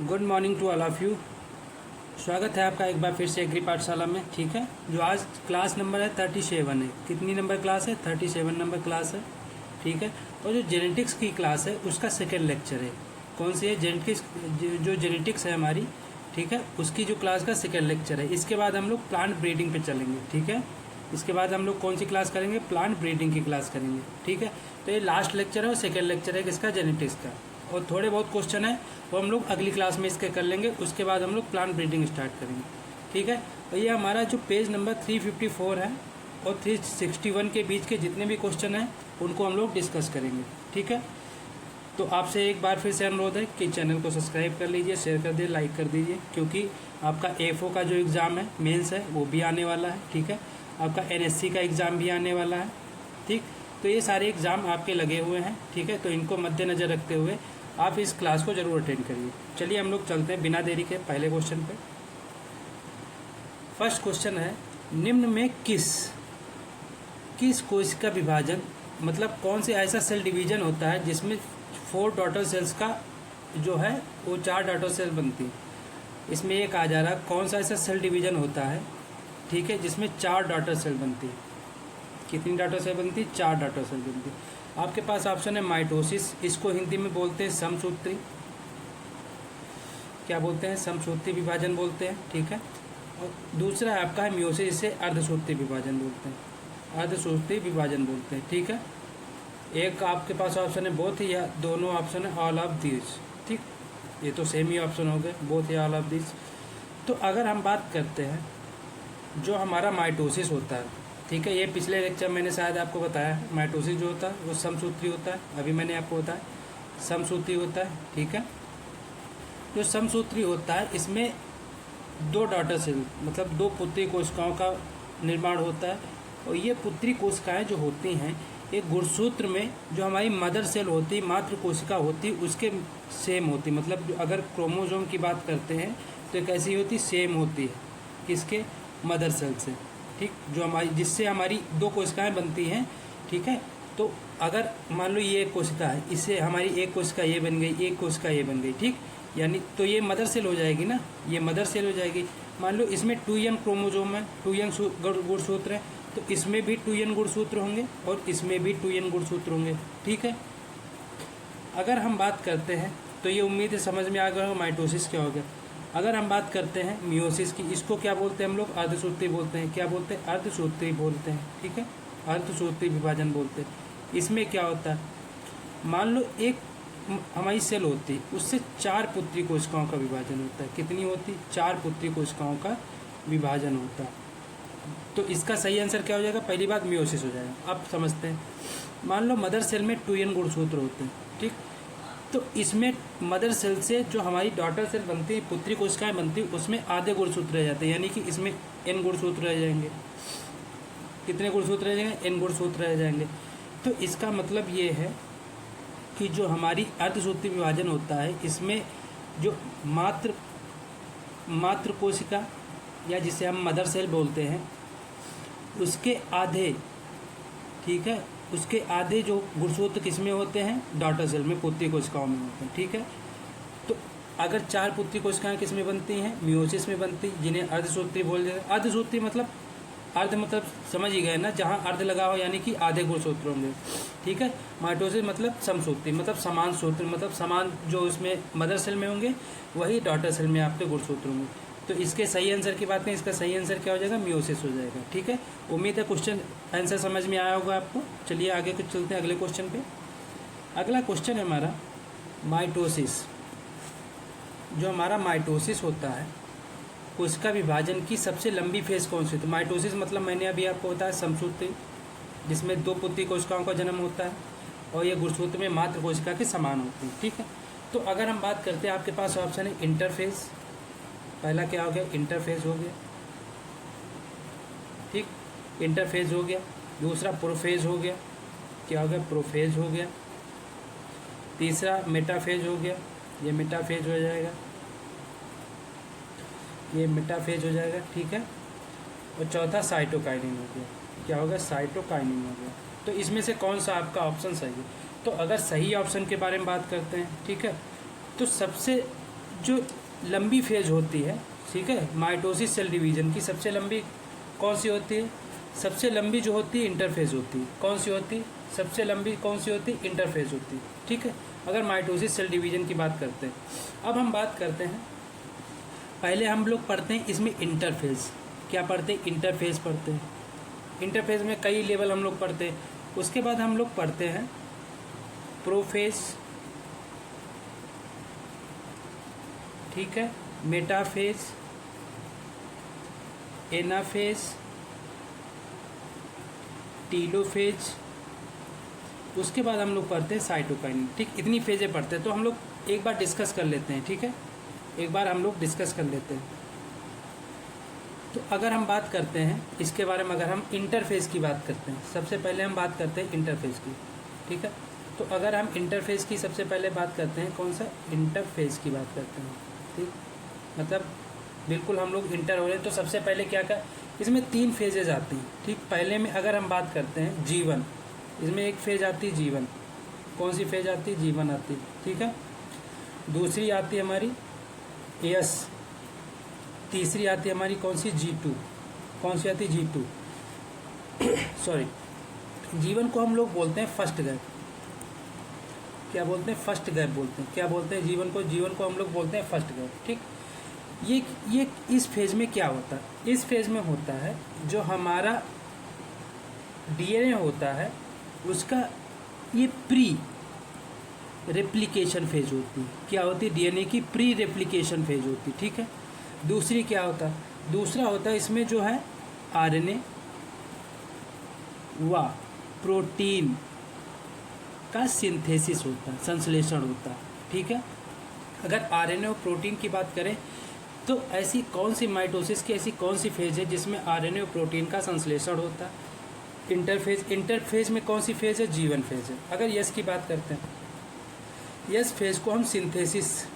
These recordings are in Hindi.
Good morning to all of you. स्वागत है आपका एक बार फिर से एग्री पाठशाला में। ठीक है, जो आज क्लास नंबर है 37 है। कितनी नंबर क्लास है? 37 नंबर क्लास है। ठीक है, और जो जेनेटिक्स की क्लास है उसका सेकेंड लेक्चर है। कौन सी है? जेनेटिक्स। जो जेनेटिक्स है हमारी, ठीक है, उसकी जो क्लास का सेकेंड लेक्चर है। इसके बाद हम लोग प्लांट ब्रीडिंग पे चलेंगे। ठीक है, इसके बाद हम लोग कौन सी क्लास करेंगे? प्लांट ब्रीडिंग की क्लास करेंगे। ठीक है, तो ये लास्ट लेक्चर है और सेकेंड लेक्चर है किसका? जेनेटिक्स का। और थोड़े बहुत क्वेश्चन है वो हम लोग अगली क्लास में इसके कर लेंगे। उसके बाद हम लोग प्लांट ब्रीडिंग स्टार्ट करेंगे। ठीक है, और ये हमारा जो पेज नंबर 354 है और 361 के बीच के जितने भी क्वेश्चन हैं उनको हम लोग डिस्कस करेंगे। ठीक है, तो आपसे एक बार फिर से अनुरोध है कि चैनल को सब्सक्राइब कर लीजिए, शेयर कर दीजिए, लाइक कर दीजिए, क्योंकि आपका एफओ का जो एग्ज़ाम है मेंस है वो भी आने वाला है। ठीक है, आपका एनएससी का एग्ज़ाम भी आने वाला है। ठीक, तो ये सारे एग्ज़ाम आपके लगे हुए हैं। ठीक है, तो इनको मद्देनज़र रखते हुए आप इस क्लास को ज़रूर अटेंड करिए। चलिए हम लोग चलते हैं बिना देरी के पहले क्वेश्चन पे। फर्स्ट क्वेश्चन है, निम्न में किस कोशिका विभाजन, मतलब कौन से ऐसा सेल डिवीजन होता है जिसमें 4 डॉटर सेल्स का जो है वो 4 डॉटर सेल बनती है। इसमें ये कहा जा रहा है कौन सा ऐसा सेल डिवीजन होता है, ठीक है, जिसमें 4 डॉटर सेल बनती है। कितनी डॉटर सेल बनती है? 4 डॉटर सेल बनती है। आपके पास ऑप्शन है माइटोसिस, इसको हिंदी में बोलते हैं समसूत्री। क्या बोलते हैं? समसूत्री विभाजन बोलते हैं। ठीक है, और दूसरा है आपका है मियोसिस, इसे अर्धसूत्री विभाजन बोलते हैं। अर्धसूत्री विभाजन बोलते हैं। ठीक है, एक आपके पास ऑप्शन है बोथ, या दोनों ऑप्शन है ऑल ऑफ दिस। ठीक, ये तो सेम ही ऑप्शन हो गए, बोथ या ऑल ऑफ दिस। तो अगर हम बात करते हैं जो हमारा माइटोसिस होता है, ठीक है, ये पिछले लेक्चर मैंने शायद आपको बताया है, माइटोसिस जो होता है वो समसूत्री होता है। अभी मैंने आपको बताया समसूत्री होता है। ठीक है, जो समसूत्री होता है इसमें 2 डॉटर सेल, मतलब 2 पुत्री कोशिकाओं का निर्माण होता है। और ये पुत्री कोशिकाएं जो होती हैं एक गुणसूत्र में जो हमारी मदर सेल होती है, मातृ कोशिका होती है, उसके सेम होती, मतलब अगर क्रोमोसोम की बात करते हैं तो एक ऐसी होती सेम होती है किसके? मदर सेल से। ठीक, जो हमारी जिससे हमारी 2 कोशिकाएं बनती हैं। ठीक है, तो अगर मान लो ये एक कोशिका है, इससे हमारी एक कोशिका ये बन गई, एक कोशिका ये बन गई। ठीक, यानी तो ये मदर सेल हो जाएगी ना, ये मदर सेल हो जाएगी। मान लो इसमें 2n क्रोमोसोम है, 2n गुणसूत्र है, तो इसमें भी 2n गुणसूत्र होंगे और इसमें भी 2n गुणसूत्र होंगे। ठीक है, अगर हम बात करते हैं तो ये उम्मीद है समझ में आ गया होगा माइटोसिस क्या हो गया। अगर हम बात करते हैं मियोसिस की, इसको क्या बोलते हैं हम लोग? अर्धसूत्री बोलते हैं। क्या बोलते हैं? अर्धसूत्री बोलते हैं। ठीक है, अर्धसूत्री विभाजन बोलते हैं। इसमें क्या होता है, मान लो एक हमारी सेल होती है, उससे 4 पुत्री कोशिकाओं का विभाजन होता है। कितनी होती? 4 पुत्री कोशिकाओं का विभाजन होता है। तो इसका सही आंसर क्या हो जाएगा? पहली बात मियोसिस हो जाएगा। अब समझते हैं, मान लो मदर सेल में 2n गुणसूत्र होते हैं। ठीक, तो इसमें मदर सेल से जो हमारी डॉटर सेल बनती है, पुत्री कोशिकाएं बनती है, उसमें आधे गुणसूत्र रह जाते हैं, यानी कि इसमें n गुणसूत्र रह जाएंगे। कितने गुणसूत्र रह जाएंगे? n गुणसूत्र रह जाएंगे। तो इसका मतलब ये है कि जो हमारी अर्धसूत्री विभाजन होता है इसमें जो मातृ कोशिका या जिसे हम मदर सेल बोलते हैं उसके आधे, ठीक है, उसके आधे जो गुणसूत्र किसमें होते हैं? डॉटर सेल में, पुत्री कोशिकाओं में होते हैं। ठीक है, तो अगर 4 पुत्री कोशिकाएं किस में बनती हैं? मियोसिस में बनती, जिन्हें अर्धसूत्री बोल देते हैं। अर्धसूत्री मतलब अर्ध मतलब समझ ही गए ना, जहाँ अर्ध लगा हो यानी कि आधे गुणसूत्र होंगे। ठीक है, माइटोसिस मतलब समसूत्री, मतलब समान सूत्र, मतलब समान जो उसमें मदर सेल में होंगे वही डॉटर सेल में आपके गुणसूत्र होंगे। तो इसके सही आंसर की बात करें, इसका सही आंसर क्या हो जाएगा? मियोसिस हो जाएगा। ठीक है, उम्मीद है क्वेश्चन आंसर समझ में आया होगा आपको। चलिए आगे कुछ चलते हैं अगले क्वेश्चन पे। अगला क्वेश्चन है हमारा माइटोसिस। जो हमारा माइटोसिस होता है, कोशिका विभाजन की सबसे लंबी फेज कौन सी? तो माइटोसिस मतलब मैंने अभी आपको बताया समसूत्री, जिसमें 2 पुत्री कोशिकाओं का जन्म होता है और ये गुणसूत्र में मातृ कोशिका के समान होती है। ठीक है, तो अगर हम बात करते हैं, आपके पास ऑप्शन है इंटरफेज। पहला क्या हो गया? इंटरफेज हो गया। ठीक, इंटरफेज हो गया। दूसरा प्रोफेज हो गया। क्या हो गया? प्रोफेज हो गया। तीसरा मेटाफेज हो गया, ये मेटाफेज हो जाएगा, ये मेटाफेज हो जाएगा। ठीक है, और चौथा साइटोकाइनिन हो गया। क्या हो गया? साइटोकाइनिन हो गया। तो इसमें से कौन सा आपका ऑप्शन सही है? तो अगर सही ऑप्शन के बारे में बात करते हैं, ठीक है, तो सबसे जो लंबी फेज होती है, ठीक है, माइटोसिस सेल डिवीजन की सबसे लंबी कौन सी होती है? सबसे लंबी जो होती है इंटरफेज होती है। कौन सी होती है? सबसे लंबी कौन सी होती है? इंटरफेज होती है, ठीक है, अगर माइटोसिस सेल डिवीजन की बात करते हैं। अब हम बात करते हैं, पहले हम लोग पढ़ते हैं इसमें इंटरफेज। क्या पढ़ते हैं? इंटरफेज पढ़ते हैं। इंटरफेज में कई लेवल हम लोग पढ़ते हैं। उसके बाद हम लोग पढ़ते हैं प्रोफेज, ठीक है, मेटाफेज, एनाफेज, टीलोफेज, उसके बाद हम लोग पढ़ते हैं साइटोकाइन। ठीक, इतनी फेजें पढ़ते हैं। तो हम लोग एक बार डिस्कस कर लेते हैं, ठीक है, एक बार हम लोग डिस्कस कर लेते हैं। तो अगर हम बात करते हैं इसके बारे में, अगर हम इंटरफेज की बात करते हैं, सबसे पहले हम बात करते हैं इंटरफेज की, ठीक है। तो अगर हम इंटरफेज की सबसे पहले बात करते हैं, कौन सा? इंटरफेज की बात करते हैं, ठीक, मतलब बिल्कुल हम लोग इंटर हो रहे हैं। तो सबसे पहले क्या कर, इसमें 3 फेजेज आती हैं, ठीक। पहले में अगर हम बात करते हैं जीवन, इसमें एक फेज आती है जीवन। कौन सी फेज आती है? जीवन आती है, ठीक है। दूसरी आती है हमारी एस, तीसरी आती है हमारी कौन सी? G2। कौन सी आती है? G2 sorry. जीवन को हम लोग बोलते हैं फर्स्ट गैप। क्या बोलते हैं? फर्स्ट गैप बोलते हैं। क्या बोलते हैं? जीवन को हम लोग बोलते हैं फर्स्ट गैप, ठीक। ये इस फेज में क्या होता है? इस फेज में होता है जो हमारा डीएनए होता है उसका ये प्री रेप्लिकेशन फेज होती है। क्या होती है? डीएनए की प्री रेप्लिकेशन फेज होती है, ठीक है। दूसरी क्या होता है? दूसरा होता है इसमें जो है आरएनए व प्रोटीन का सिंथेसिस होता है, संश्लेषण होता है, ठीक है। अगर आरएनए और प्रोटीन की बात करें तो ऐसी कौन सी माइटोसिस की ऐसी कौन सी फेज है जिसमें आरएनए और प्रोटीन का संश्लेषण होता है? इंटरफेज में कौन सी फेज है? जीवन फेज है। अगर यस की बात करते हैं, यस फेज को हम सिंथेसिस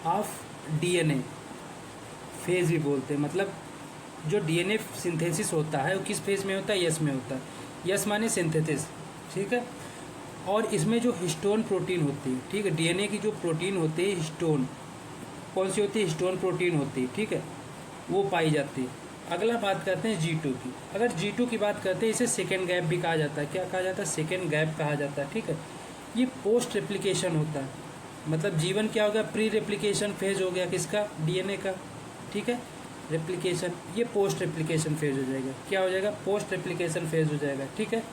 ऑफ डीएनए फेज भी बोलते हैं। मतलब जो डीएनए सिंथेसिस होता है वो किस फेज में होता है? यस में होता है। यस माने सिंथेसिस, ठीक है। और इसमें जो हिस्टोन प्रोटीन होती है, ठीक है, डीएनए की जो प्रोटीन होती है हिस्टोन, कौन सी होती है? हिस्टोन प्रोटीन होती है, ठीक है, वो पाई जाती है। अगला बात करते हैं G2 की। अगर G2 की बात करते हैं, इसे सेकेंड गैप भी कहा जाता है। क्या कहा जाता है? सेकेंड गैप कहा जाता है, ठीक है। ये पोस्ट रेप्लिकेशन होता है। मतलब जीवन क्या हो गया? प्री रेप्लिकेशन फेज हो गया किसका? डीएनए का, ठीक है। रेप्लिकेशन, ये पोस्ट रेप्लिकेशन फेज हो जाएगा। क्या हो जाएगा? पोस्ट रेप्लिकेशन फेज हो जाएगा, ठीक है।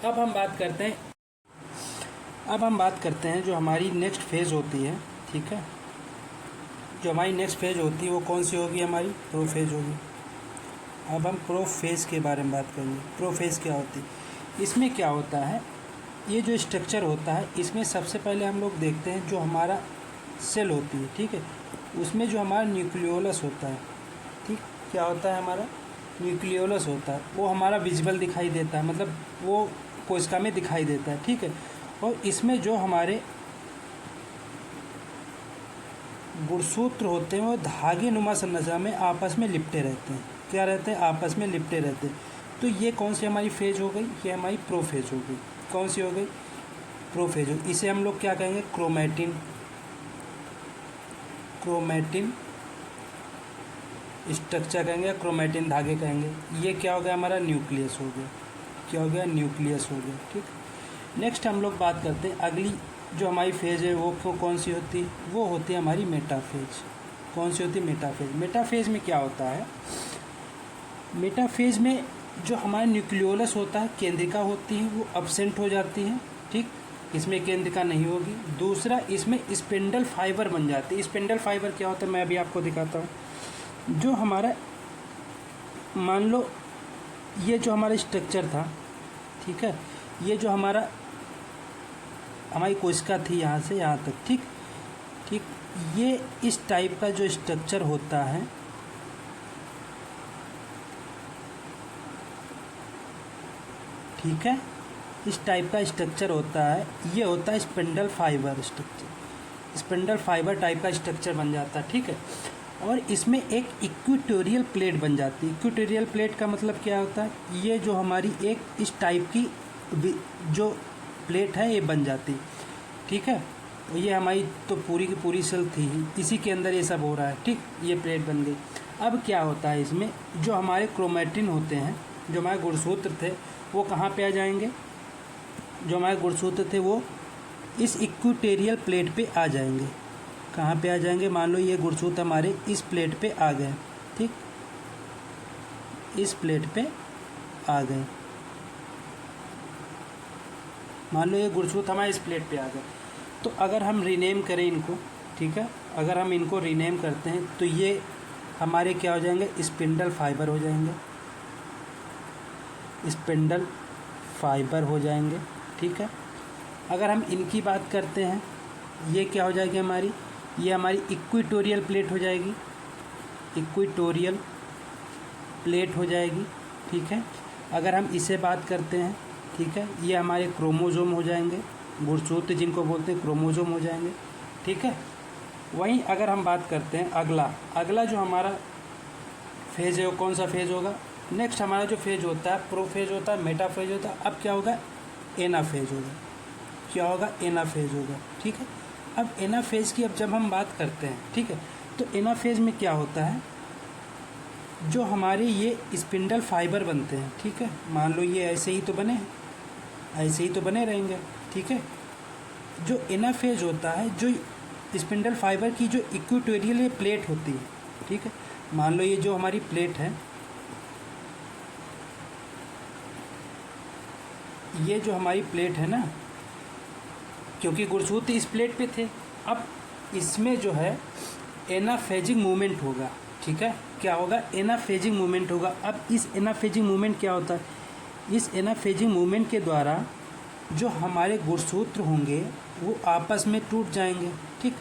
अब हम बात करते हैं जो हमारी नेक्स्ट फेज होती है, ठीक है, जो हमारी नेक्स्ट फेज होती है वो कौन सी होगी? हमारी प्रोफेज होगी। अब हम प्रोफेज के बारे में बात करेंगे। प्रोफेज क्या होती है? इसमें क्या होता है, ये जो स्ट्रक्चर होता है इसमें सबसे पहले हम लोग देखते हैं जो हमारा सेल होती है, ठीक है, उसमें जो हमारा न्यूक्लियोलस होता है, ठीक, क्या होता है? हमारा न्यूक्लियोलस होता है, वो हमारा विजिबल दिखाई देता है, मतलब वो कोशिका में दिखाई देता है, ठीक है। और इसमें जो हमारे गुणसूत्र होते हैं वो धागे नुमा संरचना में आपस में लिपटे रहते हैं। क्या रहते हैं? आपस में लिपटे रहते हैं। तो ये कौन सी हमारी फेज हो गई? ये हमारी प्रोफेज हो गई। कौन सी हो गई? प्रोफेज हो। इसे हम लोग क्या कहेंगे? क्रोमैटिन। क्रोमैटिन स्ट्रक्चर कहेंगे, क्रोमैटिन धागे कहेंगे। ये क्या हो गया? हमारा न्यूक्लियस हो गया। क्या हो गया? न्यूक्लियस हो गया, ठीक। नेक्स्ट हम लोग बात करते हैं अगली जो हमारी फेज है वो कौन सी होती है? वो होती है हमारी मेटाफेज। कौन सी होती है? मेटाफेज। मेटाफेज में क्या होता है? मेटाफेज में जो हमारा न्यूक्लियोलस होता है, केंद्रिका होती है, वो अब्सेंट हो जाती है, ठीक, इसमें केंद्रिका नहीं होगी। दूसरा, इसमें स्पिंडल फाइबर बन जाती है। स्पिंडल फाइबर क्या होता है मैं अभी आपको दिखाता हूँ। जो हमारा, मान लो ये जो हमारा स्ट्रक्चर था, ठीक है, ये जो हमारी कोशिका थी यहाँ से यहाँ तक, ठीक ठीक, ये इस टाइप का जो स्ट्रक्चर होता है, ठीक है, इस टाइप का स्ट्रक्चर होता है, ये होता है spindle fibre structure. Spindle fibre type का स्ट्रक्चर बन जाता है, ठीक है। और इसमें एक इक्वेटोरियल प्लेट बन जाती है। इक्वेटोरियल प्लेट का मतलब क्या होता है? ये जो हमारी एक इस टाइप की जो प्लेट है ये बन जाती है, ठीक है। तो ये हमारी तो पूरी की पूरी सेल थी ही, इसी के अंदर ये सब हो रहा है, ठीक। ये प्लेट बन गई। अब क्या होता है इसमें, जो हमारे क्रोमैटिन होते हैं, जो हमारे गुणसूत्र थे, वो कहाँ पे आ जाएंगे, जो हमारे गुणसूत्र थे वो इस इक्वेटोरियल प्लेट पे आ जाएंगे। कहाँ पे आ जाएंगे, मान लो ये गुणसूत्र हमारे इस प्लेट पे आ गए, ठीक, इस प्लेट पे आ गए। मान लो ये गुणसूत्र हमारे इस प्लेट पे आ गए। तो अगर हम रीनेम करें इनको, ठीक है, अगर हम इनको रीनेम करते हैं तो ये हमारे क्या हो जाएंगे, स्पिंडल फाइबर हो जाएंगे, स्पिंडल फाइबर हो जाएंगे, ठीक है। अगर हम इनकी बात करते हैं, ये क्या हो जाएगी हमारी, ये हमारी इक्वेटोरियल प्लेट हो जाएगी, इक्वेटोरियल प्लेट हो जाएगी, ठीक है। अगर हम इसे बात करते हैं, ठीक है, ये हमारे क्रोमोसोम हो जाएंगे, गुणसूत्र जिनको बोलते हैं क्रोमोसोम हो जाएंगे, ठीक है। वहीं अगर हम बात करते हैं अगला जो हमारा फेज़ है वो कौन सा फेज़ होगा, नेक्स्ट हमारा जो फेज़ होता है प्रोफेज होता है, मेटाफेज होता है। अब क्या होगा, एनाफेज होगा, क्या होगा, एनाफेज होगा, ठीक है। अब एनाफेज की अब जब हम बात करते हैं, ठीक है, तो एनाफेज में क्या होता है, जो हमारे ये स्पिंडल फाइबर बनते हैं, ठीक है, मान लो ये ऐसे ही तो बने हैं, ऐसे ही तो बने रहेंगे, ठीक है। जो एनाफेज होता है, जो स्पिंडल फाइबर की जो इक्वेटोरियल ये प्लेट होती है, ठीक है, मान लो ये जो हमारी प्लेट है, ये जो हमारी प्लेट है ना, क्योंकि गुणसूत्र इस प्लेट पे थे, अब इसमें जो है एनाफेजिंग मूवमेंट होगा, ठीक है, क्या होगा, एनाफेजिंग मूवमेंट होगा। अब इस एनाफेजिंग मूवमेंट क्या होता है, इस एनाफेजिंग मूवमेंट के द्वारा जो हमारे गुणसूत्र होंगे वो आपस में टूट जाएंगे, ठीक।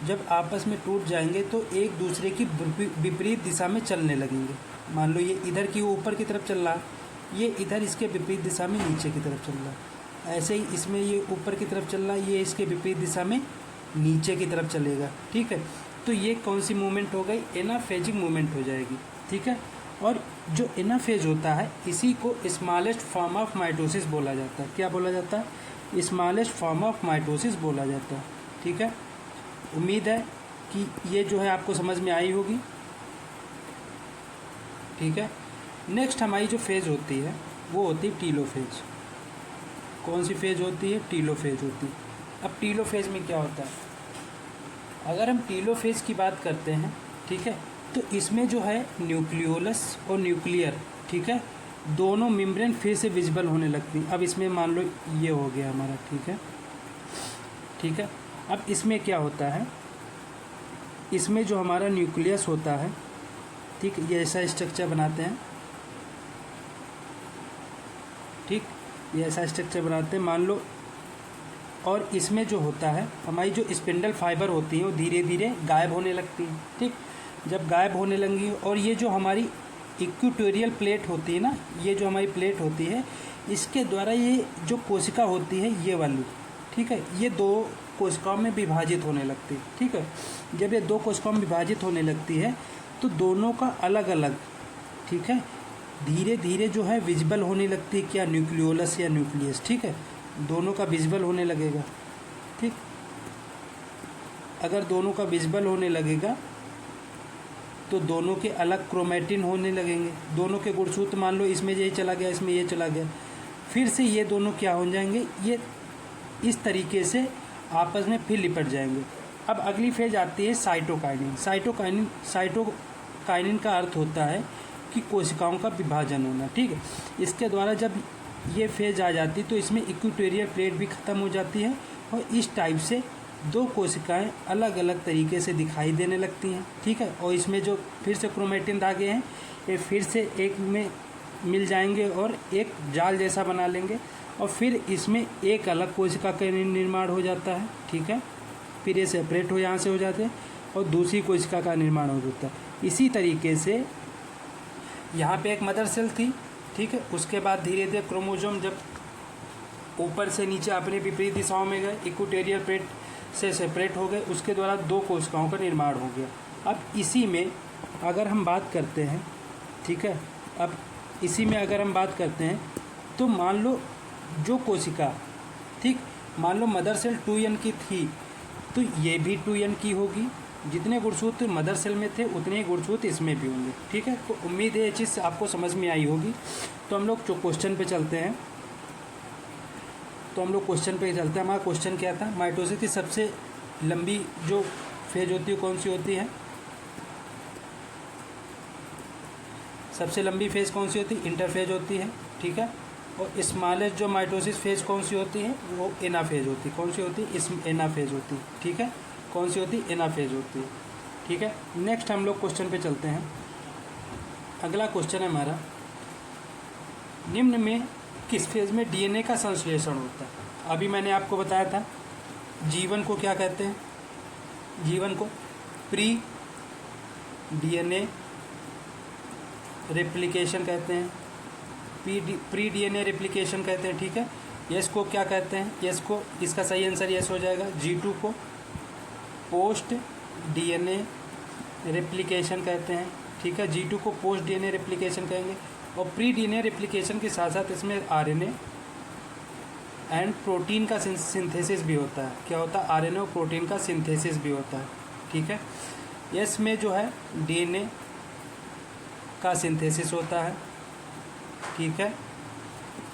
जब आपस में टूट जाएंगे तो एक दूसरे की विपरीत दिशा में चलने लगेंगे। मान लो ये इधर की ऊपर की तरफ चल रहा है, ये इधर इसके विपरीत दिशा में नीचे की तरफ चल रहा है, ऐसे ही इसमें ये ऊपर की तरफ चल रहा है, ये इसके विपरीत दिशा में नीचे की तरफ चलेगा, ठीक है। तो ये कौन सी मूवमेंट हो गई, एनाफेजिंग मूवमेंट हो जाएगी, ठीक है। और जो एनाफेज होता है इसी को स्मॉलेस्ट फॉर्म ऑफ माइटोसिस बोला जाता है। क्या बोला जाता है, स्मॉलेस्ट फॉर्म ऑफ माइटोसिस बोला जाता है, ठीक है। उम्मीद है कि ये जो है आपको समझ में आई होगी, ठीक है। नेक्स्ट हमारी जो फेज़ होती है वो होती है टीलोफेज। कौन सी फेज़ होती है, टीलोफेज होती है। अब टीलोफेज में क्या होता है, अगर हम टीलोफेज की बात करते हैं, ठीक है, तो इसमें जो है न्यूक्लियोलस और न्यूक्लियर, ठीक है, दोनों मेम्ब्रेन फिर से विजिबल होने लगती हैं। अब इसमें मान लो ये हो गया हमारा, ठीक है, ठीक है। अब इसमें क्या होता है, इसमें जो हमारा न्यूक्लियस होता है, ठीक, ये ऐसा स्ट्रक्चर बनाते हैं, ठीक, ये ऐसा स्ट्रक्चर बनाते हैं मान लो। और इसमें जो होता है हमारी जो स्पिंडल फाइबर होती हैं वो धीरे धीरे गायब होने लगती हैं, ठीक। जब गायब होने लगेंगी और ये जो हमारी इक्वेटोरियल प्लेट होती है ना, ये जो हमारी प्लेट होती है, इसके द्वारा ये जो कोशिका होती है ये वाली, ठीक है, ये दो कोशिकाओं में विभाजित होने लगती है, ठीक है। जब ये दो कोशिकाओं में विभाजित होने लगती है तो दोनों का अलग अलग, ठीक है, धीरे धीरे जो है विजिबल होने लगती है, क्या, न्यूक्लियोलस या न्यूक्लियस, ठीक है, दोनों का विजिबल होने लगेगा, ठीक। अगर दोनों का विजिबल होने लगेगा तो दोनों के अलग क्रोमैटिन होने लगेंगे, दोनों के गुणसूत्र मान लो इसमें ये चला गया, इसमें ये चला गया, फिर से ये दोनों क्या हो जाएंगे, ये इस तरीके से आपस में फिर लिपट जाएंगे। अब अगली फेज आती है साइटोकाइनिन। साइटोकाइनिन का अर्थ होता है कि कोशिकाओं का विभाजन होना, ठीक है। इसके द्वारा जब ये फेज आ जाती है तो इसमें इक्वेटोरियल प्लेट भी ख़त्म हो जाती है और इस टाइप से दो कोशिकाएं अलग अलग तरीके से दिखाई देने लगती हैं, ठीक है। और इसमें जो फिर से क्रोमैटिन धागे हैं ये फिर से एक में मिल जाएंगे और एक जाल जैसा बना लेंगे और फिर इसमें एक अलग कोशिका का निर्माण हो जाता है, ठीक है। फिर ये सेपरेट हो यहाँ से हो जाते हैं और दूसरी कोशिका का निर्माण हो जाता है। इसी तरीके से यहाँ पे एक मदर सेल थी, ठीक है, उसके बाद धीरे धीरे क्रोमोसोम जब ऊपर से नीचे अपने विपरीत दिशाओं में गए, इक्वेटोरियल प्लेट से सेपरेट हो गए, उसके द्वारा दो कोशिकाओं का निर्माण हो गया। अब इसी में अगर हम बात करते हैं, ठीक है, अब इसी में अगर हम बात करते हैं तो मान लो जो कोशिका, ठीक, मान लो मदर सेल 2n की थी तो ये भी 2n की होगी। जितने गुणसूत्र मदर सेल में थे उतने ही गुणसूत्र इसमें भी होंगे, ठीक है। तो उम्मीद है ये चीज़ आपको समझ में आई होगी। तो हम लोग जो क्वेश्चन पे चलते हैं, हमारा क्वेश्चन क्या था, माइटोसिस की सबसे लंबी जो फेज होती है कौन सी होती है, सबसे लंबी फेज कौन सी होती है, इंटरफेज होती है, ठीक है। और स्मॉलेस्ट जो माइटोसिस फेज कौन सी होती है, वो एनाफेज होती है। कौन सी होती है, इस एनाफेज होती है, ठीक है। कौन सी होती है, एनाफेज होती है, ठीक है। नेक्स्ट हम लोग क्वेश्चन पे चलते हैं। अगला क्वेश्चन है हमारा, निम्न में किस फेज में डीएनए का संश्लेषण होता है। अभी मैंने आपको बताया था जीवन को क्या कहते हैं, जीवन को प्री डीएनए रेप्लिकेशन कहते हैं, प्री डीएनए रेप्लिकेशन कहते हैं, ठीक है। यस को क्या कहते हैं, यस को, इसका सही आंसर यस हो जाएगा। G2 को पोस्ट डीएनए रेप्लिकेशन कहते हैं, ठीक है। G2 को पोस्ट डीएनए रेप्लिकेशन कहेंगे। और प्री डीएनए रेप्लिकेशन के साथ साथ इसमें आरएनए एंड प्रोटीन का सिंथेसिस भी होता है। क्या होता है, आरएनए और प्रोटीन का सिंथेसिस भी होता है, ठीक है। यस में जो है डीएनए का सिंथेसिस होता है, ठीक है।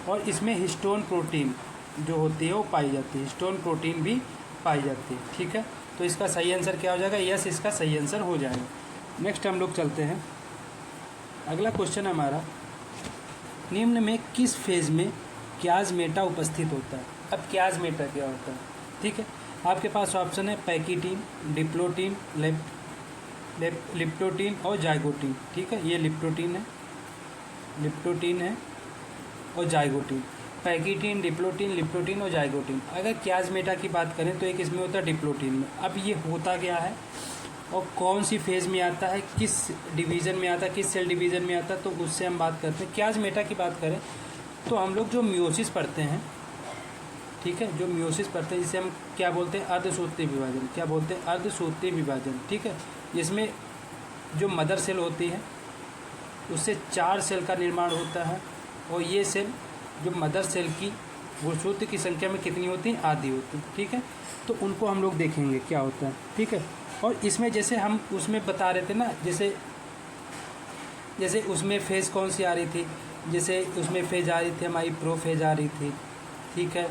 और इसमें हिस्टोन प्रोटीन जो होती है वो पाई जाती है, हिस्टोन प्रोटीन भी पाई जाती है, ठीक है। तो इसका सही आंसर क्या हो जाएगा, यस इसका सही आंसर हो जाएगा। नेक्स्ट हम लोग चलते हैं। अगला क्वेश्चन है हमारा, निम्न में किस फेज में क्याज़मेटा उपस्थित होता है। अब क्याज़मेटा क्या होता है, ठीक है। आपके पास ऑप्शन है पैकिटीन, डिप्लोटीन, लिप्टोटीन और जाइगोटीन, ठीक है। ये लिप्टोटीन है और जाइगोटीन, पैकिटीन, डिप्लोटीन, लिप्टोटीन और जाइगोटीन। अगर क्याज़मेटा की बात करें तो एक इसमें होता है डिप्लोटीन में। अब ये होता क्या है और कौन सी फेज़ में आता है, किस डिवीज़न में आता है, किस सेल डिवीज़न में आता है, तो उससे हम बात करते हैं। क्याज़मेटा की बात करें तो हम लोग जो मियोसिस पढ़ते हैं, ठीक है, जो मियोसिस पढ़ते हैं जिसे हम क्या बोलते हैं, अर्धसूत्रीय विभाजन। क्या बोलते हैं, अर्धसूत्रीय विभाजन, ठीक है। जिसमें जो मदर सेल होती है उससे 4 सेल का निर्माण होता है। और ये सेल जो मदर सेल की गुणसूत्र की संख्या में कितनी होती है, आधी होती है, ठीक है। तो उनको हम लोग देखेंगे क्या होता है, ठीक है। और इसमें जैसे हम उसमें बता रहे थे ना, जैसे उसमें फेज़ कौन सी आ रही थी, जैसे उसमें फेज़ आ रही थी हमारी प्रोफेज आ रही थी, ठीक है,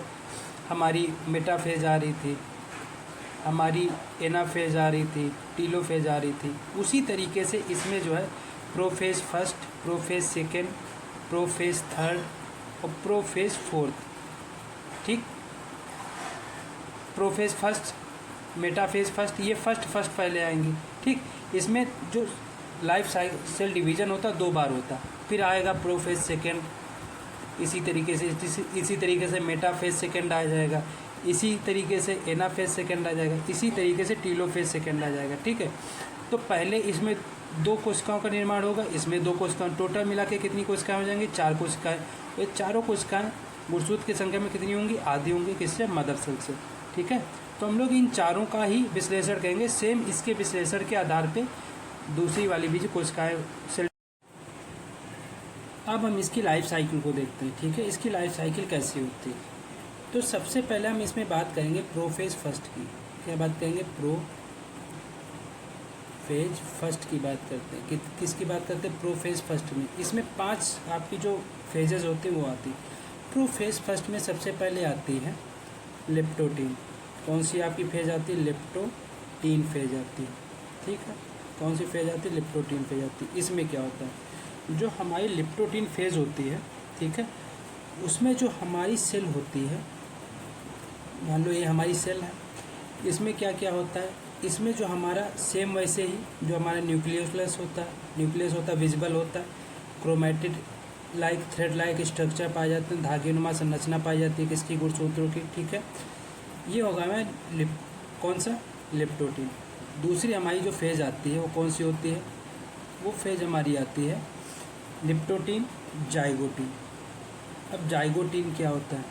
हमारी मेटाफेज आ रही थी, हमारी एनाफेज आ रही थी, टीलोफेज आ रही थी। उसी तरीके से इसमें जो है prophase first, prophase second, prophase third और प्रोफेज फोर्थ, ठीक। प्रोफेज फर्स्ट, मेटाफेज फर्स्ट, ये फर्स्ट पहले आएंगी, ठीक। इसमें जो लाइफ साइकिल डिवीज़न होता है 2 बार होता है, फिर आएगा प्रोफेज सेकेंड, इसी तरीके से मेटाफेज सेकेंड आ जाएगा, इसी तरीके से एनाफेज सेकेंड आ जाएगा, इसी तरीके से टीलोफेज सेकेंड आ जाएगा, ठीक है। तो पहले इसमें 2 कोशिकाओं का निर्माण होगा, इसमें 2 कोशिकाएं, टोटल मिला के कितनी कोशिकाएं हो जाएंगी, 4 कोशिकाएं। ये चारों कोशिकाएं गुणसूत्र की संख्या में कितनी होंगी, आधी होंगी, किससे, मदर सेल से, ठीक है। तो हम लोग इन चारों का ही विश्लेषण करेंगे। सेम इसके विश्लेषण के आधार पर दूसरी वाली भी जो कोशिकाएँ सेल। अब हम इसकी लाइफ साइकिल को देखते हैं, ठीक है। इसकी लाइफ साइकिल कैसी होती है, तो सबसे पहले हम इसमें बात करेंगे प्रोफेज फर्स्ट की। क्या बात करेंगे, प्रोफेज फर्स्ट की बात करते हैं। किसकी बात करते हैं, प्रोफेज फर्स्ट में। इसमें 5 आपकी जो फेजेस होती हैं वो आती है। प्रोफेज फर्स्ट में सबसे पहले आती है लेप्टोटीन। कौन सी आपकी फेज आती है, लेप्टोटीन फेज आती है, ठीक है। कौन सी फेज आती है, लेप्टोटीन फेज आती है। इसमें क्या होता है, जो हमारी लेप्टोटीन फेज होती है, ठीक है, उसमें जो हमारी सेल होती है, मान लो ये हमारी सेल है, इसमें क्या क्या होता है, इसमें जो हमारा सेम वैसे ही जो हमारा न्यूक्लियस होता है विजिबल होता है, chromatid like thread like structure पाए जाते हैं, धागेनुमा संरचना पाई जाती है किसकी, गुणसूत्रों की, ठीक है। ये होगा हमें कौन सा, लेप्टोटीन। दूसरी हमारी जो फेज आती है वो कौन सी होती है, वो फेज हमारी आती है लिप्टोटीन जाइगोटीन। अब जाइगोटीन क्या होता है,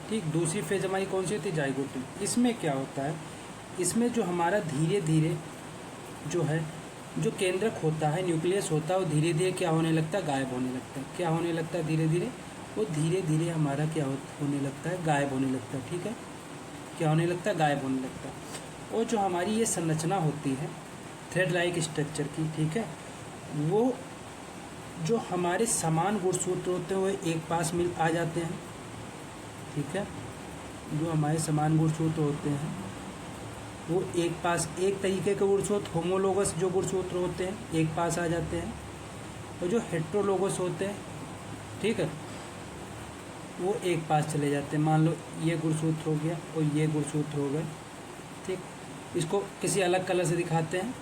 ठीक। दूसरी फेज हमारी कौन सी होती है, जाइगोटीन। इसमें क्या होता है, इसमें जो हमारा धीरे धीरे जो है जो केंद्रक होता है, न्यूक्लियस होता है, वो धीरे धीरे क्या होने लगता है, गायब होने लगता है। क्या होने लगता है, धीरे धीरे वो धीरे धीरे हमारा क्या होने लगता है, गायब होने लगता है, ठीक है। क्या होने लगता है, गायब होने लगता है। और जो हमारी ये संरचना होती है थ्रेड लाइक स्ट्रक्चर की, ठीक है, वो जो हमारे समान गुणसूत्र होते हैं वो एक पास मिल आ जाते हैं, ठीक है। जो हमारे समान गुणसूत्र होते हैं वो एक पास, एक तरीके के गुणसूत्र होमोलोगस जो गुणसूत्र होते हैं एक पास आ जाते हैं, और जो हेट्रोलोगस होते हैं, ठीक है, वो एक पास चले जाते हैं। मान लो ये गुणसूत्र हो गया और ये गुणसूत्र हो गए, ठीक। इसको किसी अलग कलर से दिखाते हैं,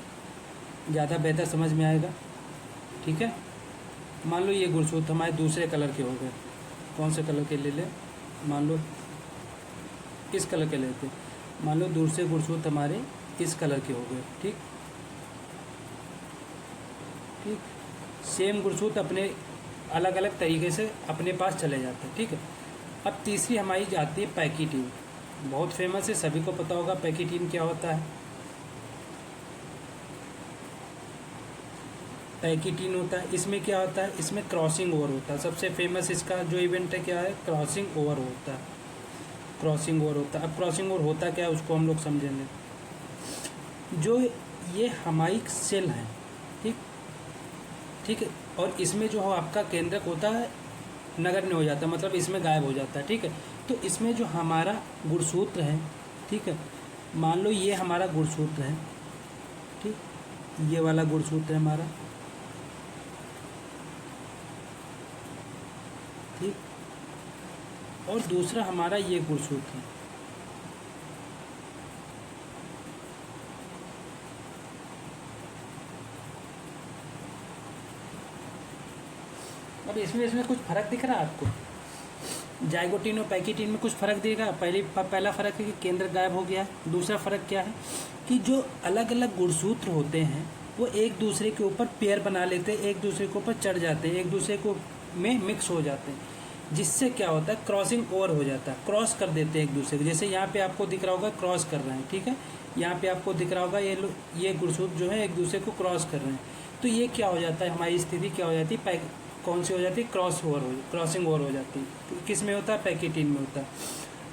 ज़्यादा बेहतर समझ में आएगा, ठीक है। मान लो ये गुणसूत्र हमारे दूसरे कलर के हो गए, कौन से कलर के ले लें, मान लो इस कलर के लेते, मान लो दूसरे गुणसूत्र हमारे इस कलर के हो गए, ठीक ठीक। सेम गुणसूत्र अपने अलग अलग तरीके से अपने पास चले जाते हैं, ठीक है। अब तीसरी हमारी जाती है पैकिटीन, बहुत फेमस है, सभी को पता होगा पैकिटीन क्या होता है। पैकिटीन होता है, इसमें क्या होता है, इसमें क्रॉसिंग ओवर होता है। सबसे फेमस इसका जो इवेंट है क्या है, क्रॉसिंग ओवर होता है, क्रॉसिंग ओवर होता है। अब क्रॉसिंग ओवर होता क्या है उसको हम लोग समझेंगे। जो ये हमारी सेल है, ठीक ठीक है, और इसमें जो आपका केंद्रक होता है नगण्य हो जाता है, मतलब इसमें गायब हो जाता है, ठीक है। तो इसमें जो हमारा गुणसूत्र है, ठीक है, मान लो ये हमारा गुणसूत्र है, ठीक, ये वाला गुणसूत्र है हमारा, ठीक, और दूसरा हमारा ये गुणसूत्र है, अब इसमें कुछ फ़र्क दिख रहा है आपको, जाइगोटीन और पैकिटीन में कुछ फ़र्क दिखेगा। पहला फ़र्क है कि केंद्र गायब हो गया है। दूसरा फ़र्क क्या है कि जो अलग अलग गुणसूत्र होते हैं वो एक दूसरे के ऊपर पेयर बना लेते हैं, एक दूसरे के ऊपर चढ़ जाते हैं, एक दूसरे को में मिक्स हो जाते हैं, जिससे क्या होता है, क्रॉसिंग ओवर हो जाता है, क्रॉस कर देते हैं एक दूसरे को। जैसे यहाँ पे आपको दिख रहा होगा क्रॉस कर रहे हैं, ठीक है, यहाँ पे आपको दिख रहा होगा ये गुणसूत्र जो है एक दूसरे को क्रॉस कर रहे हैं। तो ये क्या हो जाता है, हमारी स्थिति क्या हो जाती है, कौन सी हो जाती है, क्रॉसिंग ओवर हो जाती है। तो किस में होता है, पैकिटीन में होता है।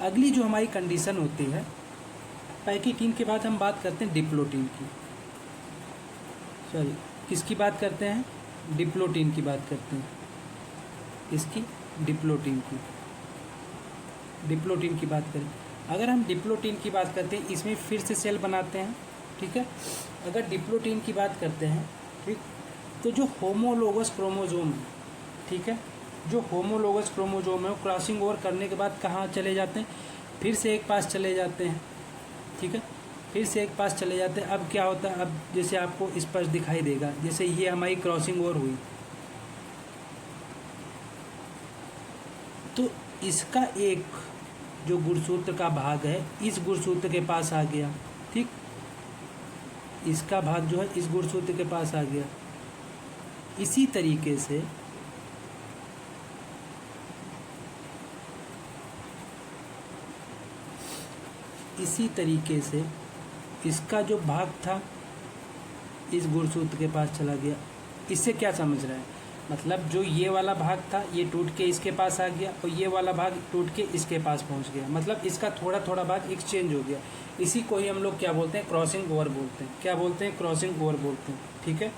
अगली जो हमारी कंडीशन होती है, पैकिटीन के बाद हम बात करते हैं डिप्लोटीन की, सॉरी किसकी बात करते हैं, डिप्लोटीन की बात करते हैं, इसकी डिप्लोटीन की बात करें। अगर हम डिप्लोटीन की बात करते हैं, इसमें फिर से सेल बनाते हैं, ठीक है। अगर डिप्लोटीन की बात करते हैं, ठीक, तो जो होमोलोगस क्रोमोजोम है, ठीक है, जो होमोलोगस क्रोमोजोम है वो क्रॉसिंग ओवर करने के बाद कहाँ चले जाते हैं, फिर से एक पास चले जाते हैं, ठीक है, फिर से एक पास चले जाते हैं। अब क्या होता है, अब जैसे आपको स्पष्ट दिखाई देगा, जैसे ये हमारी क्रॉसिंग ओवर हुई, तो इसका एक जो गुणसूत्र का भाग है इस गुणसूत्र के पास आ गया, ठीक, इसका भाग जो है इस गुणसूत्र के पास आ गया। इसी तरीके से इसका जो भाग था इस गुणसूत्र के पास चला गया। इससे क्या समझ रहे हैं, मतलब जो ये वाला भाग था ये टूट के इसके पास आ गया और ये वाला भाग टूट के इसके पास पहुंच गया, मतलब इसका थोड़ा थोड़ा भाग एक्सचेंज हो गया। इसी को ही हम लोग क्या बोलते हैं, क्रॉसिंग ओवर बोलते हैं। क्या बोलते हैं, क्रॉसिंग ओवर बोलते हैं, ठीक है।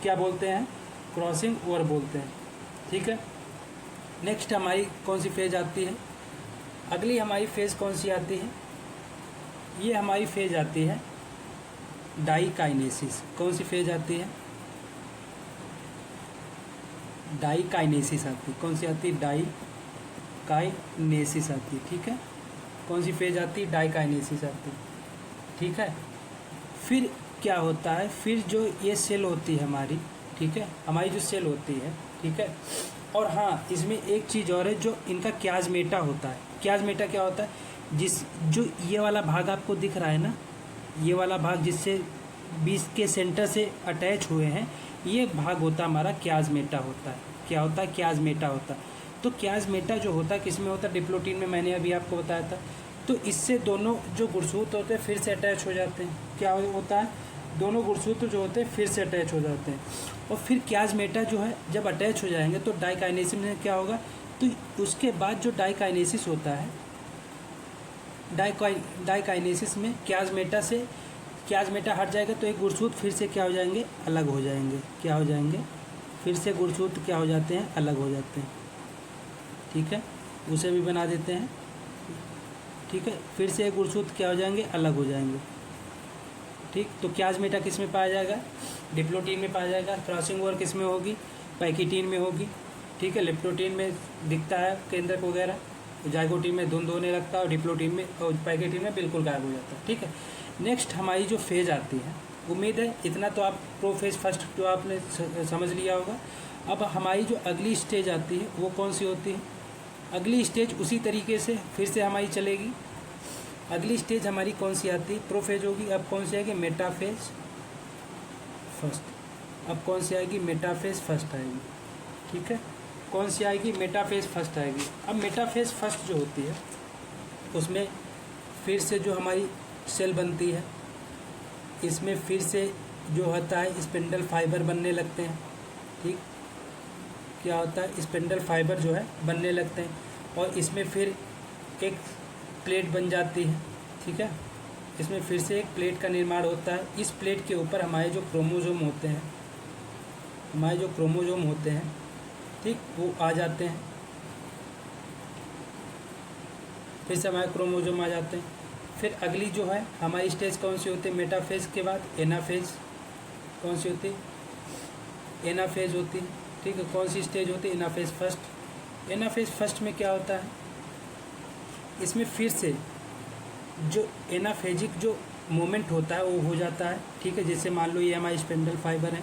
क्या बोलते हैं, क्रॉसिंग ओवर बोलते हैं, ठीक है। नेक्स्ट हमारी कौन सी फेज आती है, अगली हमारी फेज कौन सी आती है, ये हमारी फेज आती है डाईकाइनेसिस। कौन सी फेज आती है, डाईकाइनेसिस आती है। कौन सी आती है, डाईकाइनेसिस आती है, ठीक है। कौन सी फेज आती है, डाईकाइनेसिस आती है, ठीक है। फिर क्या होता है, फिर जो ये सेल होती है हमारी, ठीक है, हमारी जो सेल होती है, ठीक है। और हाँ, इसमें एक चीज़ और है, जो इनका क्याजमेटा होता है। क्याजमेटा क्या होता है, जो ये वाला भाग आपको दिख रहा है ना, ये वाला भाग जिससे बीच के सेंटर से अटैच हुए हैं, ये भाग होता हमारा क्याजमेटा होता है। क्या होता है, क्याजमेटा होता है। तो क्याजमेटा जो होता है किस में होता है, डिप्लोटीन में, मैंने अभी आपको बताया था। तो इससे दोनों जो गुणसूत्र होते हैं फिर से अटैच हो जाते हैं। क्या होता है, दोनों गुणसूत्र जो होते हैं फिर से अटैच हो जाते हैं। और फिर क्याजमेटा जो है जब अटैच हो जाएंगे तो डाईकाइनेसिस में क्या होगा, तो उसके बाद जो डाईकाइनेसिस होता है, डाइकाइनेसिस में क्याज़ मेटा हट जाएगा तो एक गुणसूत्र फिर से क्या हो जाएंगे, अलग हो जाएंगे। क्या हो जाएंगे, फिर से गुणसूत्र क्या हो जाते हैं, अलग हो जाते हैं। ठीक है, उसे भी बना देते हैं। ठीक है, फिर से एक गुणसूत्र क्या हो जाएंगे, अलग हो जाएंगे। ठीक, तो क्याज़ मेटा किस में पाया जाएगा, डिप्लोटीन में पाया जाएगा। क्रॉसिंग ओवर किस में होगी, पैकिटीन में होगी। ठीक है, लिप्टोटीन में दिखता है केंद्रक वगैरह, जाइगोटीन में धुंध होने लगता है और डिप्लोटीन में और पैकिटीन में बिल्कुल गायब हो जाता है। ठीक है, नेक्स्ट हमारी जो फेज आती है, उम्मीद है इतना तो आप प्रोफेज फर्स्ट जो आपने समझ लिया होगा। अब हमारी जो अगली स्टेज आती है वो कौन सी होती है, अगली स्टेज उसी तरीके से फिर से हमारी चलेगी। अगली स्टेज हमारी कौन सी आती है, प्रोफेज होगी। अब कौन सी आएगी, मेटाफेज फर्स्ट। अब कौन सी आएगी, मेटाफेज फर्स्ट आएगी। ठीक है, कौन सी आएगी, मेटाफेज फर्स्ट आएगी। अब मेटाफेज फर्स्ट जो होती है उसमें फिर से जो हमारी सेल बनती है, इसमें फिर से जो होता है स्पिंडल फाइबर बनने लगते हैं। ठीक, क्या होता है, स्पिंडल फाइबर जो है बनने लगते हैं और इसमें फिर एक प्लेट बन जाती है। ठीक है, इसमें फिर से एक प्लेट का निर्माण होता है। इस प्लेट के ऊपर हमारे जो क्रोमोसोम होते हैं, ठीक, वो आ जाते हैं। फिर से हमारे क्रोमोसोम आ जाते हैं। फिर अगली जो है हमारी स्टेज कौन सी होती है, मेटाफेज के बाद एनाफेज। कौन सी होती है, एनाफेज होती है। ठीक है, कौन सी स्टेज होती है, एनाफेज फर्स्ट। एनाफेज फर्स्ट में क्या होता है, इसमें फिर से जो एनाफेजिक जो मोमेंट होता है वो हो जाता है। ठीक है, जैसे मान लो ये हमारे स्पिंडल फाइबर है।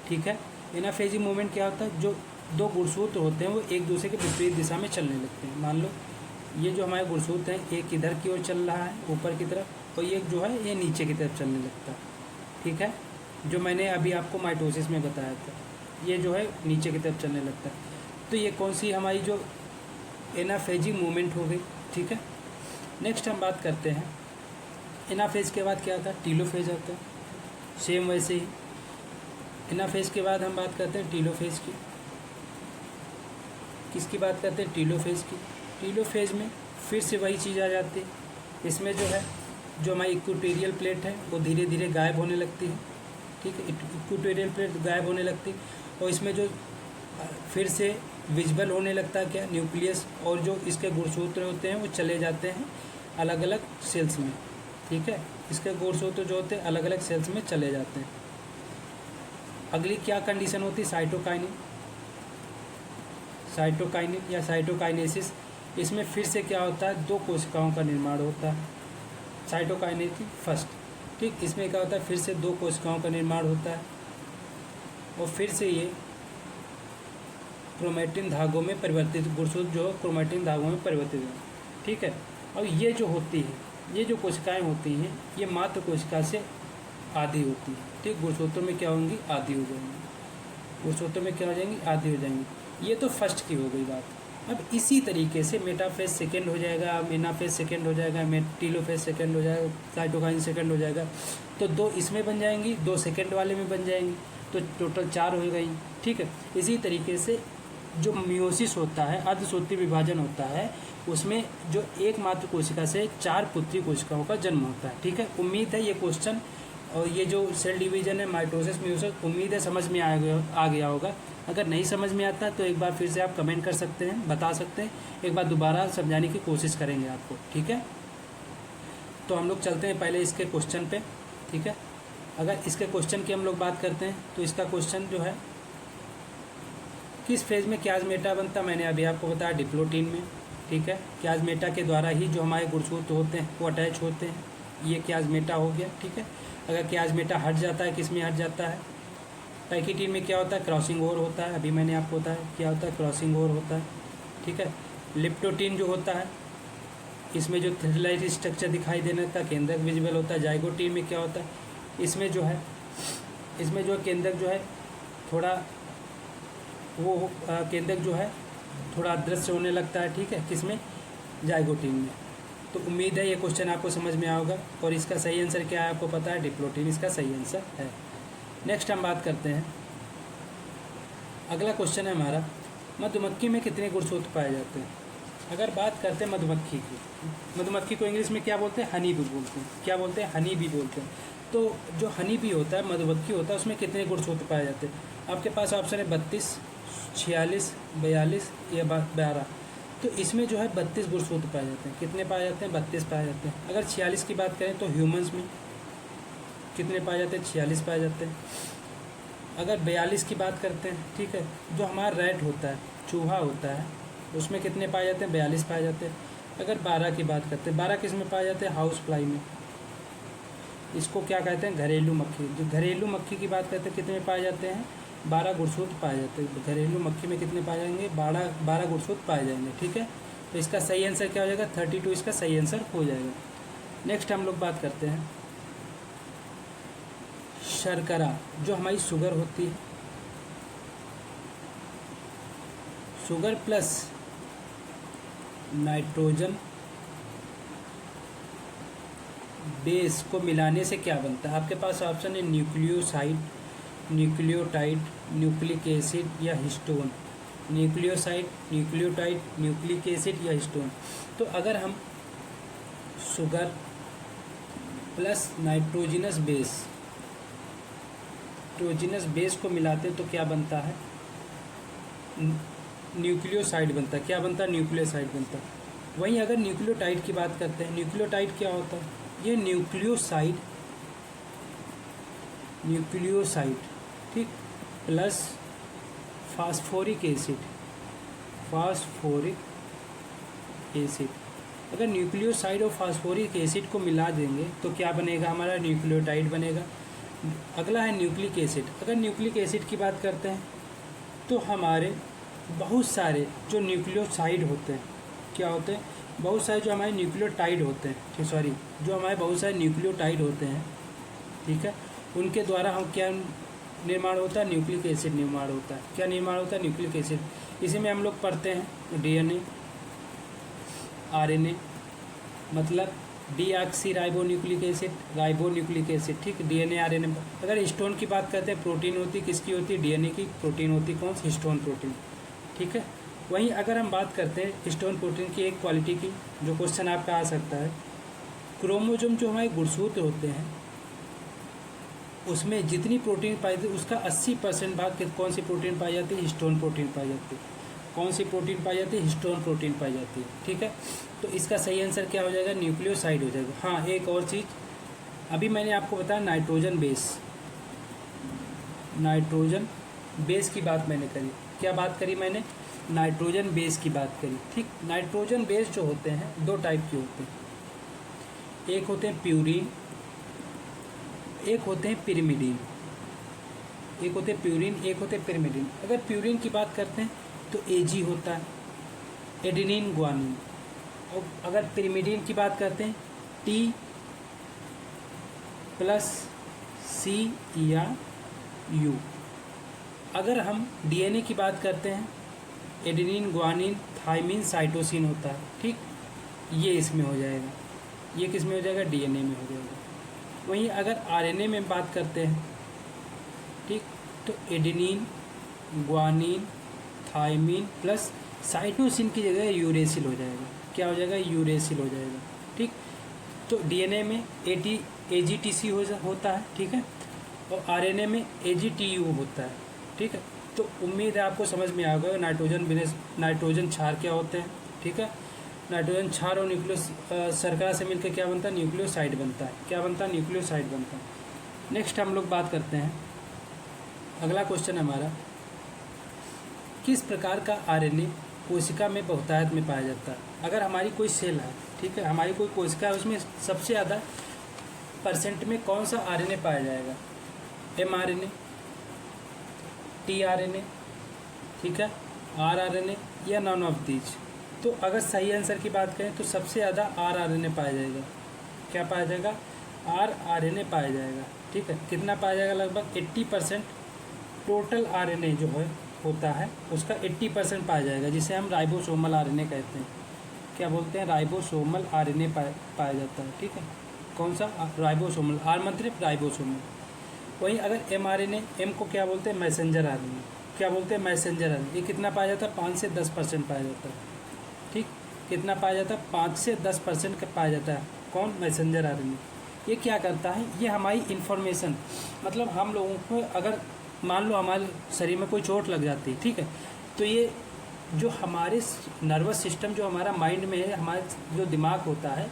ठीक है, एनाफेजिक मोमेंट क्या होता है, जो दो गुणसूत्र होते हैं वो एक दूसरे के विपरीत दिशा में चलने लगते हैं। मान लो ये जो हमारे गुणसूत्र हैं, एक इधर की ओर चल रहा है ऊपर की तरफ, और ये जो है ये नीचे की तरफ चलने लगता है। ठीक है, जो मैंने अभी आपको माइटोसिस में बताया था, ये जो है नीचे की तरफ चलने लगता है। तो ये कौन सी हमारी जो एनाफेजिक मूवमेंट हो गई। ठीक है, नेक्स्ट हम बात करते हैं एनाफेज के बाद क्या आता है, टीलोफेज आता है। सेम वैसे ही एनाफेज के बाद हम बात करते हैं टीलोफेज की। किसकी बात करते हैं, टीलोफेज की। टीलोफेज में फिर से वही चीज़ आ जाती है। इसमें जो है जो हमारी इक्वेटोरियल प्लेट है वो धीरे धीरे गायब होने लगती है। ठीक है, इक्वेटोरियल प्लेट गायब होने लगती है और इसमें जो फिर से विजिबल होने लगता है क्या, न्यूक्लियस, और जो इसके गुणसूत्र होते हैं वो चले जाते हैं अलग अलग सेल्स में। ठीक है, इसके गुणसूत्र जो होते हैं अलग अलग सेल्स में चले जाते हैं। अगली क्या कंडीशन होती है, साइटोकाइनिन या साइटोकाइनेसिस। इसमें फिर से क्या होता है, दो कोशिकाओं का निर्माण होता है, साइटोकाइनेसिस फर्स्ट। ठीक, इसमें क्या होता है, फिर से दो कोशिकाओं का निर्माण होता है और फिर से ये क्रोमैटिन धागों में परिवर्तित, गुणसूत्र जो क्रोमैटिन धागों में परिवर्तित है। ठीक है, और ये जो होती है, ये जो कोशिकाएं होती हैं, ये मात्र कोशिका से आधी होती है। ठीक, गुणसूत्रों में क्या होंगी, आधी हो जाएंगी। गुणसूत्रों में क्या हो जाएंगी, आधी हो जाएंगी। ये तो फर्स्ट की हो गई बात। अब इसी तरीके से मेटाफेज सेकेंड हो जाएगा, एनाफेज सेकेंड हो जाएगा, टीलोफेज सेकेंड हो जाएगा, साइटोकाइन सेकेंड हो जाएगा। तो दो इसमें बन जाएंगी, दो सेकेंड वाले में बन जाएंगी, तो टोटल 4 हो गई। ठीक है, इसी तरीके से जो मियोसिस होता है, अर्धसूत्री विभाजन होता है, उसमें जो एकमात्र कोशिका से 4 पुत्री कोशिकाओं का जन्म होता है। ठीक है, उम्मीद है ये क्वेश्चन और ये जो सेल डिवीजन है, माइटोसिस मियोसिस, उम्मीद है समझ में आ गया होगा। अगर नहीं समझ में आता तो एक बार फिर से आप कमेंट कर सकते हैं, बता सकते हैं, एक बार दोबारा समझाने की कोशिश करेंगे आपको। ठीक है, तो हम लोग चलते हैं पहले इसके क्वेश्चन पे। ठीक है, अगर इसके क्वेश्चन की हम लोग बात करते हैं तो इसका क्वेश्चन जो है, किस फेज में क्याज़मेटा बनता, मैंने अभी आपको बताया डिप्लोटीन में। ठीक है, क्याज़मेटा के द्वारा ही जो हमारे गुणसूत्र होते हैं वो अटैच होते हैं, ये क्याज़मेटा हो गया। ठीक है, अगर क्याज़मेटा हट जाता है, किस में हट जाता है, पैकिटीन में क्या होता है, क्रॉसिंग ओवर होता है। अभी मैंने आपको बताया क्या होता है, क्रॉसिंग ओवर होता है। ठीक है, लिप्टोटीन जो होता है, इसमें जो थ्रेड स्ट्रक्चर दिखाई देने का केंद्रक विजिबल होता है। जाइगोटीन में क्या होता है, इसमें जो है, इसमें जो केंद्रक जो है थोड़ा वो केंद्रक जो है थोड़ा अदृश्य होने लगता है। ठीक है, किसमें, जाइगोटीन में। तो उम्मीद है ये क्वेश्चन आपको समझ में आएगा और इसका सही आंसर क्या है आपको पता है, डिप्लोटीन इसका सही आंसर है। नेक्स्ट हम बात करते हैं, अगला क्वेश्चन है हमारा, मधुमक्खी में कितने गुणसूत्र पाए जाते हैं। अगर बात करते हैं मधुमक्खी की, मधुमक्खी को इंग्लिश में क्या बोलते हैं? हनी बी बोलते हैं। क्या बोलते हैं? हनी बी बोलते हैं। तो जो हनी बी होता है, मधुमक्खी होता है, उसमें कितने गुणसूत्र पाए जाते हैं? आपके पास ऑप्शन है 32, 46, 42 या 12। तो इसमें जो है 32 गुणसूत्र पाए जाते हैं। कितने पाए जाते हैं? 32 पाए जाते हैं। अगर 46 की बात करें तो ह्यूमंस में कितने पाए जाते हैं? 46 पाए जाते हैं। अगर 42 की बात करते हैं, ठीक है, जो हमारा रैट होता है, चूहा होता है, उसमें कितने पाए जाते हैं? 42 पाए जाते हैं। अगर 12 की बात करते हैं, 12 किस में पाए जाते हैं? हाउस फ्लाई में। इसको क्या कहते हैं? घरेलू मक्खी। जो घरेलू मक्खी की बात करते हैं, कितने पाए जाते हैं? 12 गुणसूत्र पाए जाते हैं। घरेलू मक्खी में कितने पाए जाएंगे? 12 गुणसूत्र पाए जाएंगे। ठीक है, तो इसका सही आंसर क्या हो जाएगा? 32 इसका सही आंसर हो जाएगा। नेक्स्ट हम लोग बात करते हैं शर्करा, जो हमारी शुगर होती है, शुगर प्लस नाइट्रोजन बेस को मिलाने से क्या बनता है? आपके पास ऑप्शन है न्यूक्लियोसाइड, न्यूक्लियोटाइड, न्यूक्लिक एसिड या histone. Nucleoside, nucleotide, nucleic acid या हिस्टोन। तो अगर हम शुगर प्लस नाइट्रोजिनस बेस को मिलाते हैं तो क्या बनता है? न्यूक्लियोसाइड बनता है। क्या बनता है? न्यूक्लियोसाइड बनता है। वहीं अगर न्यूक्लियोटाइड की बात करते हैं, न्यूक्लियोटाइड क्या होता है? ये न्यूक्लियोसाइड, ठीक, प्लस फास्फोरिक एसिड। अगर न्यूक्लियोसाइड और फास्फोरिक एसिड को मिला देंगे तो क्या बनेगा? हमारा न्यूक्लियोटाइड बनेगा। अगला है न्यूक्लिक एसिड। अगर न्यूक्लिक एसिड की बात करते हैं तो हमारे बहुत सारे जो न्यूक्लियोसाइड होते हैं, क्या होते हैं? बहुत सारे जो हमारे न्यूक्लियोटाइड होते हैं, ठीक, सॉरी, जो हमारे बहुत सारे न्यूक्लियोटाइड होते हैं, ठीक है, उनके द्वारा हम क्या निर्माण होता है? न्यूक्लिक एसिड निर्माण होता है। क्या निर्माण होता है? Nucleic acid. इसी में हम लोग पढ़ते हैं डीएनए, आरएनए, मतलब डीऑक्सी राइबोन्यूक्लिक एसिड, ठीक, डीएनए आरएनए। अगर हिस्टोन की बात करते हैं, प्रोटीन होती, किसकी होती है? डीएनए की प्रोटीन होती। कौन सी? Histone protein. ठीक है, वहीं अगर हम बात करते हैं हिस्टोन प्रोटीन की एक क्वालिटी की, जो क्वेश्चन आपका आ सकता है, क्रोमोसोम जो हमारे गुणसूत्र होते हैं उसमें जितनी प्रोटीन पाई जाती है उसका 80% भाग कौन सी प्रोटीन पाई जाती है? हिस्टोन प्रोटीन पाई जाती है। कौन सी प्रोटीन पाई जाती है? हिस्टोन प्रोटीन पाई जाती है। ठीक है, तो इसका सही आंसर क्या हो जाएगा? न्यूक्लियोसाइड हो जाएगा। हाँ, एक और चीज़, अभी मैंने आपको बताया नाइट्रोजन बेस की बात मैंने करी। क्या बात करी मैंने? नाइट्रोजन बेस की बात करी। ठीक, नाइट्रोजन बेस जो होते हैं 2 टाइप के होते हैं, एक होते हैं प्यूरीन, एक होते हैं पिरिमिडीन। एक होते हैं प्यूरीन, एक होते हैं पिरिमिडीन। अगर प्यूरीन की बात करते हैं तो एजी होता है, एडेनिन ग्वानिन। और अगर पिरिमिडीन की बात करते हैं टी प्लस सी या यू। अगर हम डीएनए की बात करते हैं, एडेनिन ग्वानिन थाइमिन साइटोसिन होता है। ठीक, ये इसमें हो जाएगा। ये किस में हो जाएगा? डीएनए में हो जाएगा। वहीं अगर आरएनए में बात करते हैं, ठीक, तो adenine guanine thymine plus cytosine की जगह यूरेसिल हो जाएगा। क्या हो जाएगा? यूरेसिल हो जाएगा। ठीक, तो डीएनए में एजीटीसी होता है, ठीक है, और आरएनए में एजीटीयू होता है। ठीक है, तो उम्मीद है आपको समझ में आ गया नाइट्रोजन क्षार क्या होते हैं। ठीक है, नाइट्रोजन क्षार और शर्करा से मिलकर क्या बनता है? न्यूक्लियोसाइड बनता है। क्या बनता है? न्यूक्लियोसाइड बनता है। नेक्स्ट हम लोग बात करते हैं, अगला क्वेश्चन हमारा, किस प्रकार का आरएनए कोशिका में बहुतायत में पाया जाता है? अगर हमारी कोई सेल है, ठीक है, हमारी कोई कोशिका है, उसमें सबसे ज़्यादा % में कौन सा आरएनए पाया जाएगा? mRNA, tRNA, ठीक है, rRNA या नॉन ऑफ दीज। तो अगर सही आंसर की बात करें तो सबसे ज़्यादा rRNA पाया जाएगा। क्या पाया जाएगा? rRNA पाया जाएगा। ठीक है, कितना पाया जाएगा? लगभग 80% टोटल आरएनए जो है होता है उसका 80% पाया जाएगा, जिसे हम राइबोसोमल आरएनए कहते हैं। क्या बोलते हैं? राइबोसोमल आरएनए पाया जाता है। ठीक है, कौन सा? राइबोसोमल, आर मतलब राइबोसोमल। वहीं अगर mRNA, एम को क्या बोलते हैं? Messenger RNA. क्या बोलते हैं? Messenger RNA. ये कितना पाया जाता है? 5 से 10% पाया जाता है। ठीक, कितना पाया जाता है, 5 से 10% का पाया जाता है। कौन, मैसेंजर आरएनए। ये क्या करता है, ये हमारी इन्फॉर्मेशन, मतलब हम लोगों को अगर मान लो हमारे शरीर में कोई चोट लग जाती है, ठीक है, तो ये जो हमारे नर्वस सिस्टम, जो हमारा माइंड में है, हमारे जो दिमाग होता है,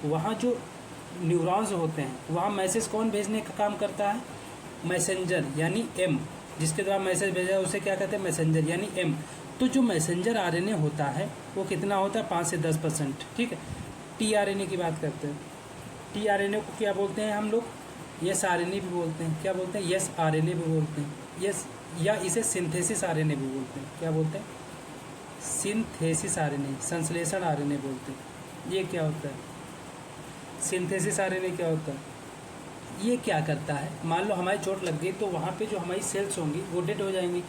वहाँ जो न्यूरॉन्स होते हैं, वहाँ मैसेज कौन भेजने का काम करता है, मैसेंजर यानी एम, जिसके द्वारा मैसेज भेजा है उसे क्या कहते हैं, मैसेंजर यानी एम। तो जो मैसेंजर आरएनए होता है वो कितना होता है, 5 से 10%, ठीक है। टी आरएनए की बात करते हैं। टी आरएनए को क्या बोलते हैं हम लोग, यस आरएनए भी बोलते हैं। क्या बोलते हैं, यस आरएनए भी बोलते हैं, यस, या इसे सिंथेसिस आरएनए भी बोलते हैं। क्या बोलते हैं, सिंथेसिस आरएनए, संश्लेषण आरएनए बोलते हैं। ये क्या होता है, सिंथेसिस आरएनए क्या होता है, ये क्या करता है, मान लो हमारी चोट लग गई तो वहाँ पे जो हमारी सेल्स होंगी वो डेड हो जाएंगी,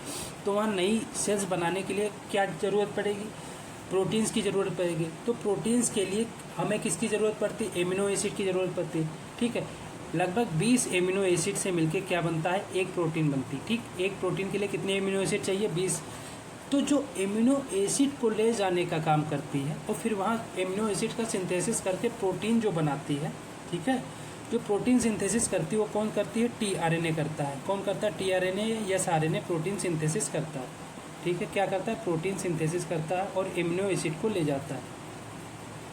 तो वहाँ नई सेल्स बनाने के लिए क्या ज़रूरत पड़ेगी, प्रोटीन्स की ज़रूरत पड़ेगी। तो प्रोटीन्स के लिए हमें किसकी ज़रूरत पड़ती है, एमिनो एसिड की ज़रूरत पड़ती है, ठीक है। लगभग 20 एमिनो एसिड से मिलके क्या बनता है, एक प्रोटीन बनती है, ठीक। एक प्रोटीन के लिए कितने एमिनो एसिड चाहिए, 20। तो जो एमिनो एसिड को ले जाने का काम करती है और फिर वहाँ एमिनो एसिड का सिंथेसिस करके प्रोटीन जो बनाती है, ठीक है, जो प्रोटीन सिंथेसिस करती है वो कौन करती है, टी आरएनए करता है। कौन करता है, टी आरएनए या आरएनए प्रोटीन सिंथेसिस करता है, ठीक है। क्या करता है, प्रोटीन सिंथेसिस करता है और एमिनो एसिड को ले जाता है,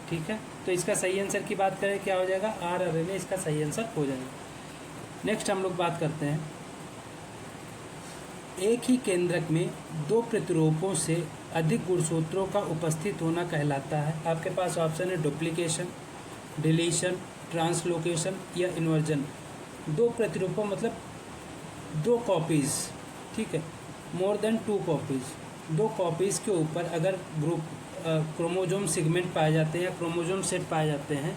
ठीक है। तो इसका सही आंसर की बात करें क्या हो जाएगा, आर आरएनए इसका सही आंसर हो जाएगा। नेक्स्ट हम लोग बात करते हैं, एक ही केंद्रक में 2 प्रतिरूपों से अधिक गुणसूत्रों का उपस्थित होना कहलाता है। आपके पास ऑप्शन है डुप्लीकेशन, डिलीशन, ट्रांसलोकेशन या इन्वर्जन। 2 प्रतिरूपों मतलब 2 कॉपीज़, ठीक है, मोर देन 2 कॉपीज़। 2 कॉपीज़ के ऊपर अगर ग्रुप क्रोमोजोम सेगमेंट पाए जाते हैं या क्रोमोजोम सेट पाए जाते हैं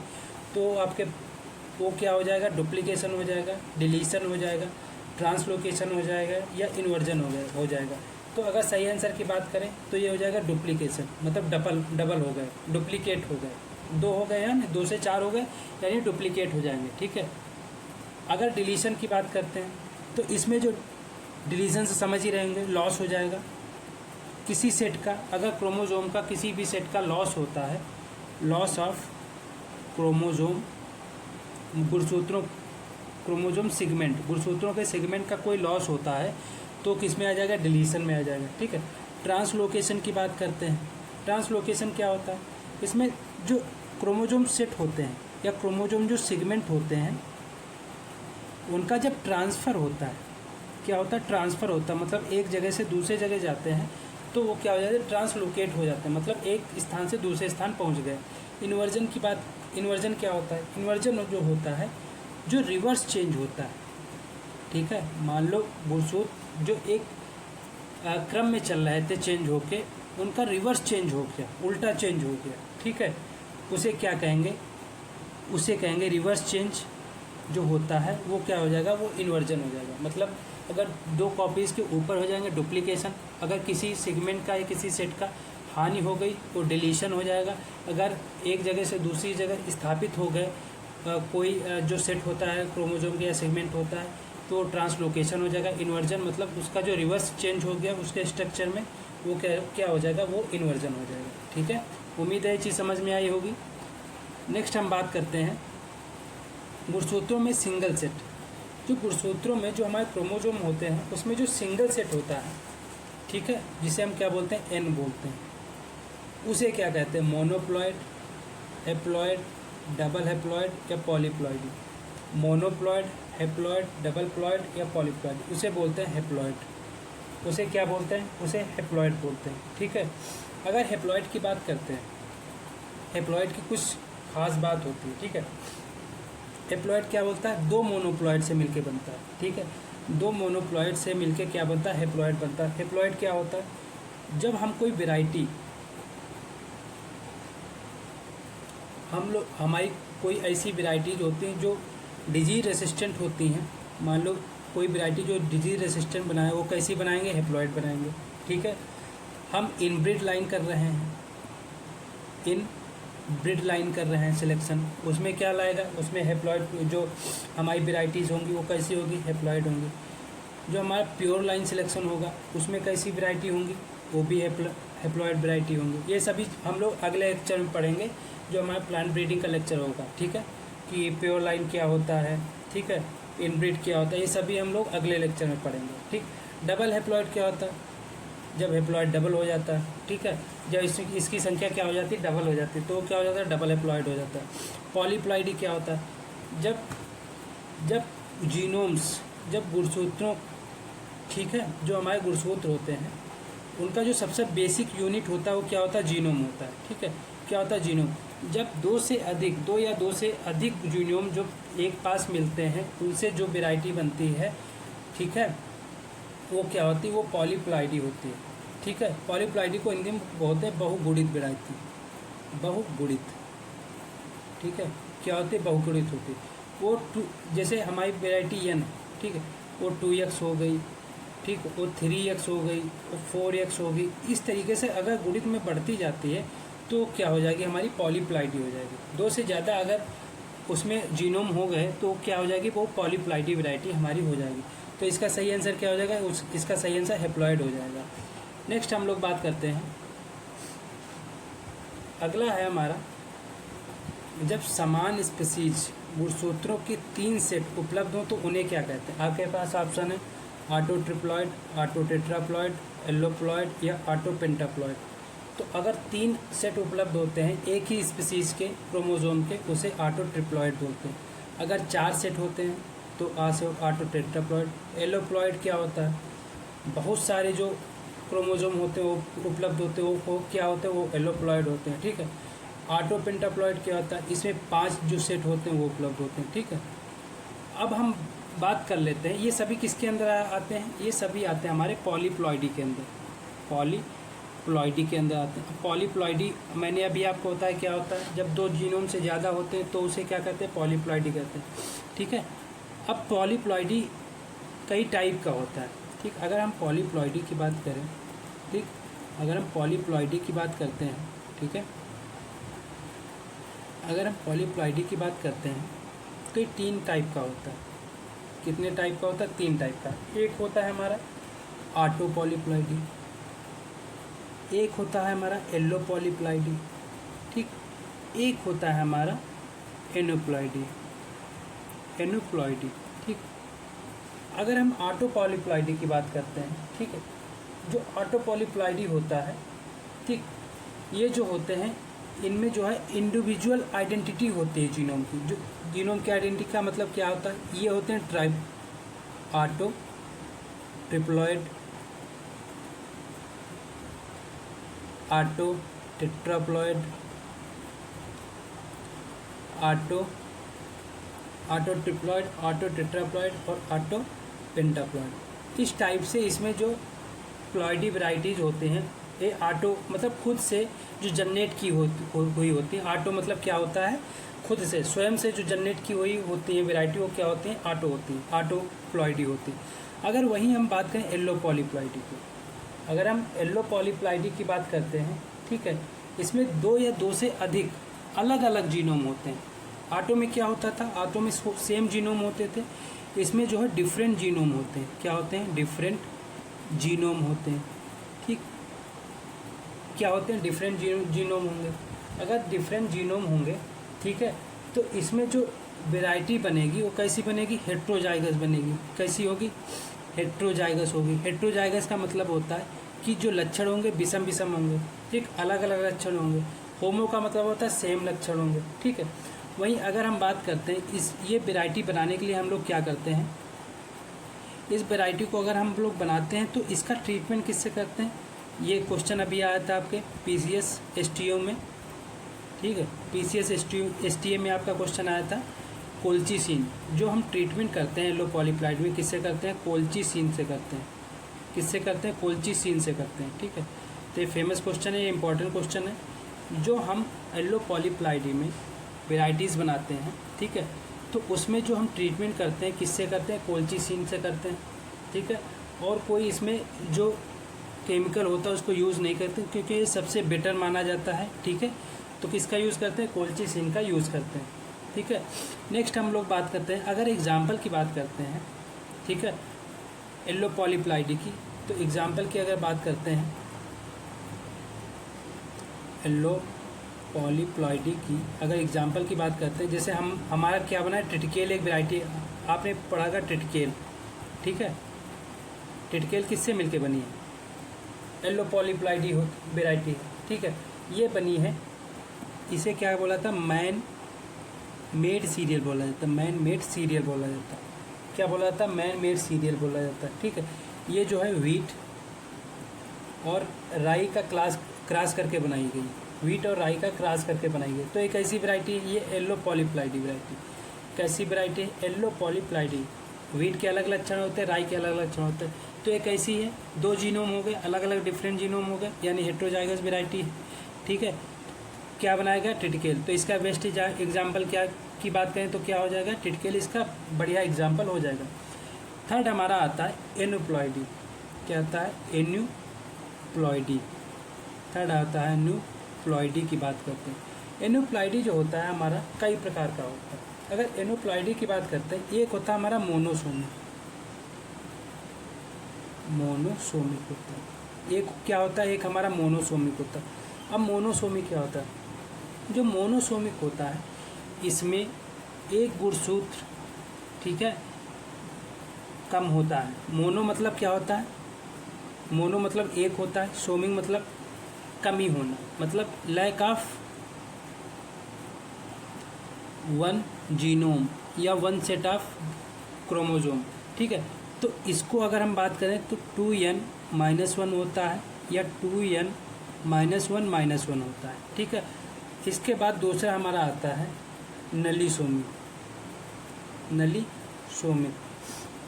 तो आपके वो क्या हो जाएगा, डुप्लीकेशन हो जाएगा, डिलीशन हो जाएगा, ट्रांसलोकेशन हो जाएगा या इन्वर्जन हो जाएगा। तो अगर सही आंसर की बात करें तो ये हो जाएगा डुप्लीकेशन, मतलब डबल हो गए, डुप्लीकेट हो गए, 2 हो गए यानी 2 से 4 हो गए यानी डुप्लीकेट हो जाएंगे, ठीक है। अगर डिलीशन की बात करते हैं तो इसमें जो डिलीशन से समझ ही रहेंगे, लॉस हो जाएगा किसी सेट का, अगर क्रोमोजोम का किसी भी सेट का लॉस होता है, लॉस ऑफ क्रोमोजोम, गुणसूत्रों, क्रोमोजोम सेगमेंट, गुणसूत्रों के सेगमेंट का कोई लॉस होता है तो किस में आ जाएगा, डिलीशन में आ जाएगा, ठीक है। ट्रांसलोकेशन की बात करते हैं, ट्रांसलोकेशन क्या होता है, इसमें जो क्रोमोजोम सेट होते हैं या क्रोमोजोम जो सेगमेंट होते हैं उनका जब ट्रांसफ़र होता है, क्या होता है, ट्रांसफ़र होता है, मतलब एक जगह से दूसरे जगह जाते हैं तो वो क्या हो जाता है, ट्रांसलोकेट हो जाते हैं, मतलब एक स्थान से दूसरे स्थान पहुंच गए। इन्वर्जन की बात, इन्वर्जन क्या होता है, इन्वर्जन जो होता है जो रिवर्स चेंज होता है, ठीक है। मान लो गुणसूत्र जो एक क्रम में चल रहे थे चेंज होके, उनका रिवर्स चेंज हो गया, उल्टा चेंज हो गया, ठीक है, उसे क्या कहेंगे, उसे कहेंगे रिवर्स चेंज जो होता है वो क्या हो जाएगा, वो इन्वर्जन हो जाएगा। मतलब अगर 2 कॉपीज़ के ऊपर हो जाएंगे डुप्लीकेशन, अगर किसी सेगमेंट का या किसी सेट का हानि हो गई तो डिलीशन हो जाएगा, अगर एक जगह से दूसरी जगह स्थापित हो गए कोई जो सेट होता है क्रोमोजोम का या सेगमेंट होता है तो ट्रांसलोकेशन हो जाएगा। इन्वर्जन मतलब उसका जो रिवर्स चेंज हो गया उसके स्ट्रक्चर में वो क्या हो जाएगा, वो इन्वर्जन हो जाएगा, ठीक है। उम्मीद है ये चीज़ समझ में आई होगी। नेक्स्ट हम बात करते हैं गुणसूत्रों में सिंगल सेट। जो गुणसूत्रों में जो हमारे क्रोमोजोम होते हैं उसमें जो सिंगल सेट होता है, ठीक है, जिसे हम क्या बोलते हैं, एन बोलते हैं, उसे क्या कहते हैं, मोनोप्लॉइड, हैप्लॉइड, डबल हैप्लॉइड या पॉलीप्लॉइड। मोनोप्लॉइड, हैप्लॉइड, डबल प्लॉइड या पॉलीप्लॉइड, उसे बोलते हैं हैप्लॉइड। उसे क्या बोलते हैं, उसे हैप्लॉइड बोलते हैं, ठीक है। अगर हैप्लॉइड की बात करते हैं, हैप्लॉइड की कुछ खास बात होती है, ठीक है। हैप्लॉइड क्या बोलता है, 2 मोनोप्लॉइड से मिलके बनता है, ठीक है। 2 मोनोप्लॉइड से मिलके क्या बनता है, हैप्लॉइड बनता है। हैप्लॉइड क्या होता है, जब हम कोई वैरायटी, हमारी कोई ऐसी वैरायटीज होती हैं जो डिजीज रेसिस्टेंट होती हैं, मान लो कोई वैरायटी जो डिजीज रेसिस्टेंट बनाए, वो कैसी बनाएंगे, हैप्लॉइड बनाएंगे, ठीक है। हम इनब्रिड लाइन कर रहे हैं, ब्रिड लाइन कर रहे हैं सिलेक्शन, उसमें क्या लाएगा, उसमें हैप्लॉइड, जो हमारी वैरायटीज़ होंगी वो कैसी होगी, हैप्लॉइड होंगी। जो हमारा प्योर लाइन सिलेक्शन होगा उसमें कैसी वैरायटी होंगी, वो भी हैप्लॉइड वैरायटी होंगी। ये सभी हम लोग अगले लेक्चर में पढ़ेंगे, जो हमारा प्लांट ब्रीडिंग का लेक्चर होगा, ठीक है, कि प्योर लाइन क्या होता है, ठीक है, इनब्रीड क्या होता है, ये सभी हम लोग अगले लेक्चर में पढ़ेंगे, ठीक। डबल हैप्लॉइड क्या होता है, जब हैप्लॉइड डबल हो जाता है, ठीक है, जब इसकी संख्या क्या हो जाती है, डबल हो जाती है, तो क्या हो जाता है, डबल हैप्लॉइड हो जाता है। पॉलीप्लॉइडी क्या होता है, जब जीनोम्स, जब गुणसूत्रों, ठीक है, जो हमारे गुणसूत्र होते हैं उनका जो सबसे बेसिक यूनिट होता है वो क्या होता है, जीनोम होता है, ठीक है। क्या होता है, जीनोम। जब दो या दो से अधिक जीनोम जो एक पास मिलते हैं उनसे जो वैरायटी बनती है, ठीक है, वो क्या होती है, वो पॉलीप्लॉइडी होती है, ठीक है। पॉलीप्लॉइडी को हिंदी में बोलते हैं बहुगुणित वैरायटी, बहुगुणित, ठीक है। क्या होती है, बहुगुणित होती है। वो जैसे हमारी वैरायटी एन, ठीक है, वो 2x हो गई, ठीक, वो 3x हो गई, वो 4x हो गई। इस तरीके से अगर गुणित में बढ़ती जाती है तो क्या हो जाएगी, हमारी पॉलीप्लॉइडी हो जाएगी। दो से ज़्यादा अगर उसमें जीनोम हो गए तो क्या हो जाएगी, वो पॉलीप्लॉइडी वैरायटी हमारी हो जाएगी। तो इसका सही आंसर क्या हो जाएगा, इसका सही आंसर हैप्लॉइड हो जाएगा। नेक्स्ट हम लोग बात करते हैं, अगला है हमारा, जब समान स्पीसीज गुणसूत्रों के 3 सेट उपलब्ध हो तो उन्हें क्या कहते हैं। आपके पास ऑप्शन है ऑटो ट्रिप्लॉइड, ऑटो टेट्राप्लॉइड, एलोप्लॉइड या ऑटो पेंटाप्लॉइड। तो अगर 3 सेट उपलब्ध होते हैं एक ही स्पीसीज के क्रोमोसोम के, उसे ऑटो ट्रिप्लॉइड बोलते हैं। अगर 4 सेट होते हैं तो ऑटो टेट्राप्लॉइड। एलोप्लॉइड क्या होता है, बहुत सारे जो क्रोमोसोम होते हैं वो उपलब्ध होते हैं, वो क्या होते हैं, वो एलोप्लॉइड होते हैं, ठीक है। ऑटो पेंटाप्लॉइड क्या होता है, इसमें 5 जो सेट होते हैं वो उपलब्ध होते हैं, ठीक है। अब हम बात कर लेते हैं, ये सभी किसके अंदर आते हैं, ये सभी आते हैं हमारे पॉलीप्लॉइडी के अंदर, पॉलीप्लॉइडी के अंदर आते हैं। पॉलीप्लॉइडी मैंने अभी आपको बताया क्या होता है, जब 2 जीनोम से ज़्यादा होते हैं तो उसे क्या कहते हैं, पॉलीप्लॉइडी कहते हैं, ठीक है। अब पॉलीप्लॉइडी कई टाइप का होता है, ठीक। अगर हम पॉलीप्लॉइडी की बात करें, ठीक, अगर हम पॉलीप्लॉइडी की बात करते हैं, ठीक है, अगर हम पॉलीप्लॉइडी की बात करते हैं तो ये 3 टाइप का होता है। कितने टाइप का होता है, 3 टाइप का। एक होता है हमारा ऑटो पॉलीप्लॉइडी, एक होता है हमारा एलो पॉलीप्लॉइडी, ठीक, एक होता है हमारा एनोप्लॉइडी, ठीक। अगर हम ऑटो पॉलीप्लॉइडी की बात करते हैं, ठीक है, जो ऑटो पॉलीप्लॉइडी होता है, ठीक, ये जो होते हैं इनमें जो है इंडिविजुअल आइडेंटिटी होती है जीनोम की। जो जीनोम की आइडेंटिटी का मतलब क्या होता है, ये होते हैं tribe, auto triploid, auto tetraploid, auto triploid, auto tetraploid और ऑटो पेंटाप्लॉइड। इस टाइप से इसमें जो प्लॉइडी वैराइटीज़ होते हैं ये ऑटो मतलब खुद से जो जनरेट की हुई होती है। ऑटो मतलब क्या होता है, खुद से स्वयं से जो जनरेट की हुई होती है वैरायटी, वो क्या होती है, ऑटो होती है, ऑटो प्लॉइडी होती है। अगर वहीं हम बात करें एलो पॉलीप्लॉइडी की, अगर हम एलो पॉलीप्लॉइडी की बात करते हैं, ठीक है, इसमें 2 या 2 से अधिक अलग अलग जीनोम होते हैं। ऑटो में क्या होता था, ऑटो में सेम जीनोम होते थे, इसमें जो है डिफरेंट जीनोम होते हैं। क्या होते हैं, डिफरेंट जीनोम होते हैं, ठीक। क्या होते हैं, डिफरेंट जीनोम होंगे। अगर डिफरेंट जीनोम होंगे, ठीक है, तो इसमें जो वैरायटी बनेगी वो कैसी बनेगी, हेट्रोजाइगस बनेगी। कैसी होगी, हेट्रोजाइगस होगी। हेट्रोजाइगस का मतलब होता है कि जो लक्षण होंगे विषम विषम होंगे, ठीक, अलग अलग लक्षण होंगे। होमो का मतलब होता है सेम लक्षण होंगे, ठीक है। वहीं अगर हम बात करते हैं ये वैरायटी बनाने के लिए हम लोग क्या करते हैं, इस वैरायटी को अगर हम लोग बनाते हैं तो इसका ट्रीटमेंट किससे करते हैं। ये क्वेश्चन अभी आया था आपके PCS STO में, ठीक है, PCS STA में आपका क्वेश्चन आया था। कोल्चिसिन जो हम ट्रीटमेंट करते हैं एलो पॉलीप्लॉइड में, किससे करते हैं, कोल्चिसिन से करते हैं। किससे करते हैं, कोल्चिसिन से करते हैं, ठीक है। तो ये फेमस क्वेश्चन है, ये इंपॉर्टेंट क्वेश्चन है। जो हम एलो पॉलीप्लॉइडी में वेराइटीज़ बनाते हैं, ठीक है, तो उसमें जो हम ट्रीटमेंट करते हैं किससे करते हैं, कोल्चिसिन से करते हैं, ठीक है। और कोई इसमें जो केमिकल होता है उसको यूज़ नहीं करते क्योंकि ये सबसे बेटर माना जाता है, ठीक है। तो किसका यूज़ करते हैं, कोल्चिसिन का यूज़ करते हैं, ठीक है। नेक्स्ट हम लोग बात करते हैं, अगर एग्जाम्पल की बात करते हैं, ठीक है, एलो पॉलीप्लॉइडी की, तो एग्जाम्पल की अगर बात करते हैं एल्लो पॉलीप्लॉइडी की अगर एग्जांपल की बात करते हैं, जैसे हमारा क्या बना है, ट्रिटिकेल एक वैरायटी आपने पढ़ा था ट्रिटिकेल, ठीक है। ट्रिटिकेल किससे मिलके बनी है, एल्लो पॉलीप्लॉइडी वैरायटी, ठीक है। ये बनी है, इसे क्या बोला था, मैन मेड सीरियल बोला जाता है, मैन मेड सीरियल बोला जाता है। क्या बोला जाता है, मैन मेड सीरियल बोला जाता है, ठीक है। ये जो है वीट और राई का क्रॉस करके बनाई गई, वीट और राई का क्रॉस करके बनाई गई। तो एक ऐसी वैरायटी है ये एल्लो पॉलीप्लॉइडी वैरायटी। कैसी वैरायटी है, एल्लो पॉलीप्लॉइडी। वीट के अलग अलग लक्षण होते हैं, राई के अलग अलग लक्षण होते हैं। तो एक ऐसी है, दो जीनोम हो गए, अलग अलग डिफरेंट जीनोम हो गए, यानी हेट्रोजाइगस वैरायटी है, ठीक है। क्या बनाएगा, ट्रिटिकेल। तो इसका बेस्ट एग्जाम्पल क्या की बात करें तो क्या हो जाएगा, ट्रिटिकेल इसका बढ़िया एग्जाम्पल हो जाएगा। थर्ड हमारा आता है एनुप्लॉइडी। क्या आता है, एनुप्लॉइडी। थर्ड आता है एनुप्लॉइडी की बात करते हैं। एनुप्लॉइडी जो होता है हमारा कई प्रकार का होता है। अगर एनुप्लॉइडी की बात करते हैं, एक होता है हमारा मोनोसोमिक, मोनोसोमिक होता है। एक क्या होता है, एक हमारा मोनोसोमिक होता है। अब मोनोसोमिक क्या होता है, जो मोनोसोमिक होता है इसमें एक गुणसूत्र, ठीक है, कम होता है। मोनो मतलब क्या होता है, मोनो मतलब एक होता है, सोमिक मतलब कमी होना, मतलब लैक ऑफ वन जीनोम या वन सेट ऑफ क्रोमोजोम, ठीक है। तो इसको अगर हम बात करें तो 2n-1 होता है या 2n-1 होता है, ठीक है। इसके बाद दूसरा हमारा आता है नलीसोमिक। नलीसोमिक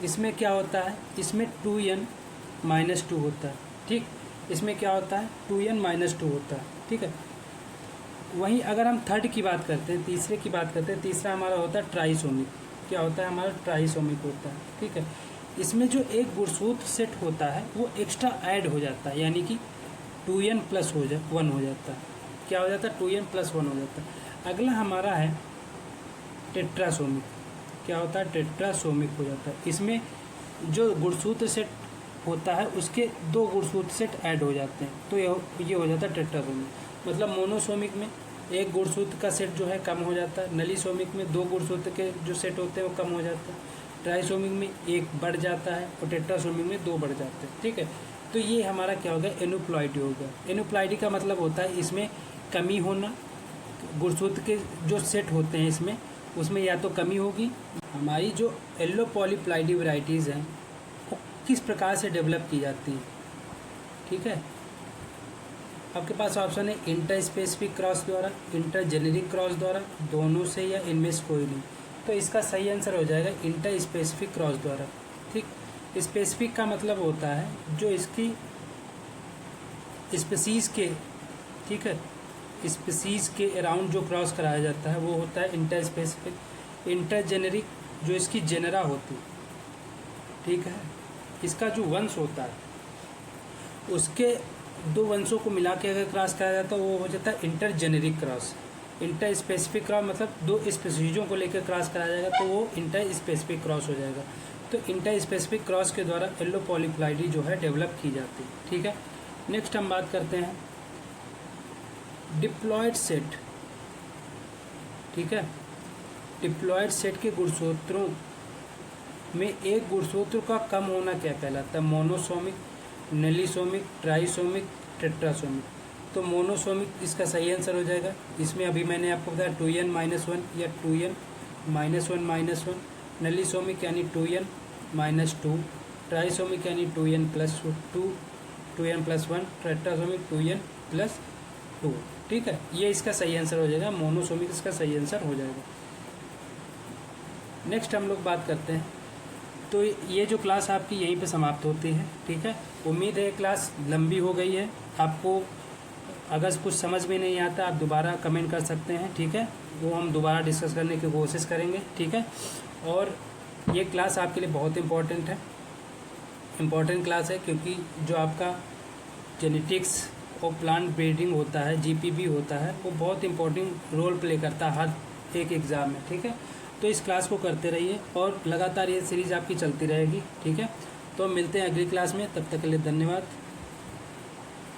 इसमें क्या होता है, इसमें 2n-2 होता है, ठीक। इसमें क्या होता है, 2n-2 होता है, ठीक है। वहीं अगर हम थर्ड की बात करते हैं, तीसरे की बात करते हैं, तीसरा हमारा होता है ट्राइसोमिक। क्या होता है हमारा, ट्राइसोमिक होता है, ठीक है। इसमें जो एक गुणसूत्र सेट होता है वो एक्स्ट्रा ऐड हो जाता है, यानी कि 2n+1 हो जाता है। क्या हो जाता है, 2n+1 हो जाता है। अगला हमारा है टेट्रासोमिक। क्या होता है, टेट्रासोमिक हो जाता है। इसमें जो गुणसूत्र सेट होता है उसके दो गुणसूत्र सेट ऐड हो जाते हैं, तो ये हो जाता है टेट्रासोमिक। मतलब मोनोसोमिक में एक गुणसूत्र का सेट जो है कम हो जाता है, नलीसोमिक में दो गुणसूत्र के जो सेट होते हैं वो कम हो जाता है, ट्राइसोमिक में एक बढ़ जाता है और टेट्रासोमिक में दो बढ़ जाते हैं, ठीक है। तो ये हमारा क्या हो गया, एनुप्लॉइडी हो गया। एनुप्लॉइडी का मतलब होता है इसमें कमी होना, गुणसूत्र के जो सेट होते हैं इसमें, उसमें या तो कमी होगी। हमारी जो एल्लो पॉलीप्लॉइडी वैरायटीज़ हैं वो किस प्रकार से डेवलप की जाती हैं, ठीक है। आपके पास ऑप्शन है इंटर स्पेसिफिक क्रॉस द्वारा, इंटर जेनेरिक क्रॉस द्वारा, दोनों से या इनमें से कोई नहीं। तो इसका सही आंसर हो जाएगा इंटर स्पेसिफिक क्रॉस द्वारा, ठीक। स्पेसिफिक का मतलब होता है जो इसकी स्पीसीज़ के, ठीक है, स्पीसीज़ के अराउंड जो क्रॉस कराया जाता है वो होता है इंटर स्पेसिफिक। इंटर जेनेरिक जो इसकी जेनरा होती है, ठीक है, इसका जो वंश होता है उसके दो वंशों को मिला के अगर क्रॉस कराया जाता है वो हो जाता है inter generic cross. Inter specific cross मतलब दो स्पीसीज़ों को लेकर क्रॉस कराया जाएगा तो वो इंटर स्पेसिफिक क्रॉस हो जाएगा। तो इंटर स्पेसिफिक क्रॉस के द्वारा एल्लो पॉलीप्लॉइडी जो है डेवलप की जाती है, ठीक है। नेक्स्ट हम बात करते हैं डिप्लॉयड सेट, ठीक है। डिप्लॉयड सेट के गुणसूत्रों में एक गुणसूत्र का कम होना क्या कहलाता है, मोनोसोमिक, नलीसोमिक, ट्राइसोमिक, टेट्रासोमिक। तो मोनोसोमिक इसका सही आंसर हो जाएगा। इसमें अभी मैंने आपको बताया 2n-1 या 2n-1-1, नलीसोमिक यानी 2n-2, ट्राइसोमिक यानी 2n+2, 2n+1, टेट्रासोमिक 2n+2, ठीक है। ये इसका सही आंसर हो जाएगा, मोनोसोमिक इसका सही आंसर हो जाएगा। नेक्स्ट हम लोग बात करते हैं, तो ये जो क्लास आपकी यहीं पे समाप्त होती है, ठीक है। उम्मीद है क्लास लंबी हो गई है, आपको अगर कुछ समझ में नहीं आता आप दोबारा कमेंट कर सकते हैं, ठीक है, वो हम दोबारा डिस्कस करने की कोशिश करेंगे, ठीक है। और ये क्लास आपके लिए बहुत इम्पोर्टेंट क्लास है क्योंकि जो आपका जेनेटिक्स और प्लांट ब्रीडिंग होता है, जीपीबी होता है, वो बहुत इम्पोर्टेंट रोल प्ले करता है हर एक एग्ज़ाम में, ठीक है। तो इस क्लास को करते रहिए और लगातार ये सीरीज़ आपकी चलती रहेगी, ठीक है। तो मिलते हैं अगली क्लास में, तब तक के लिए धन्यवाद।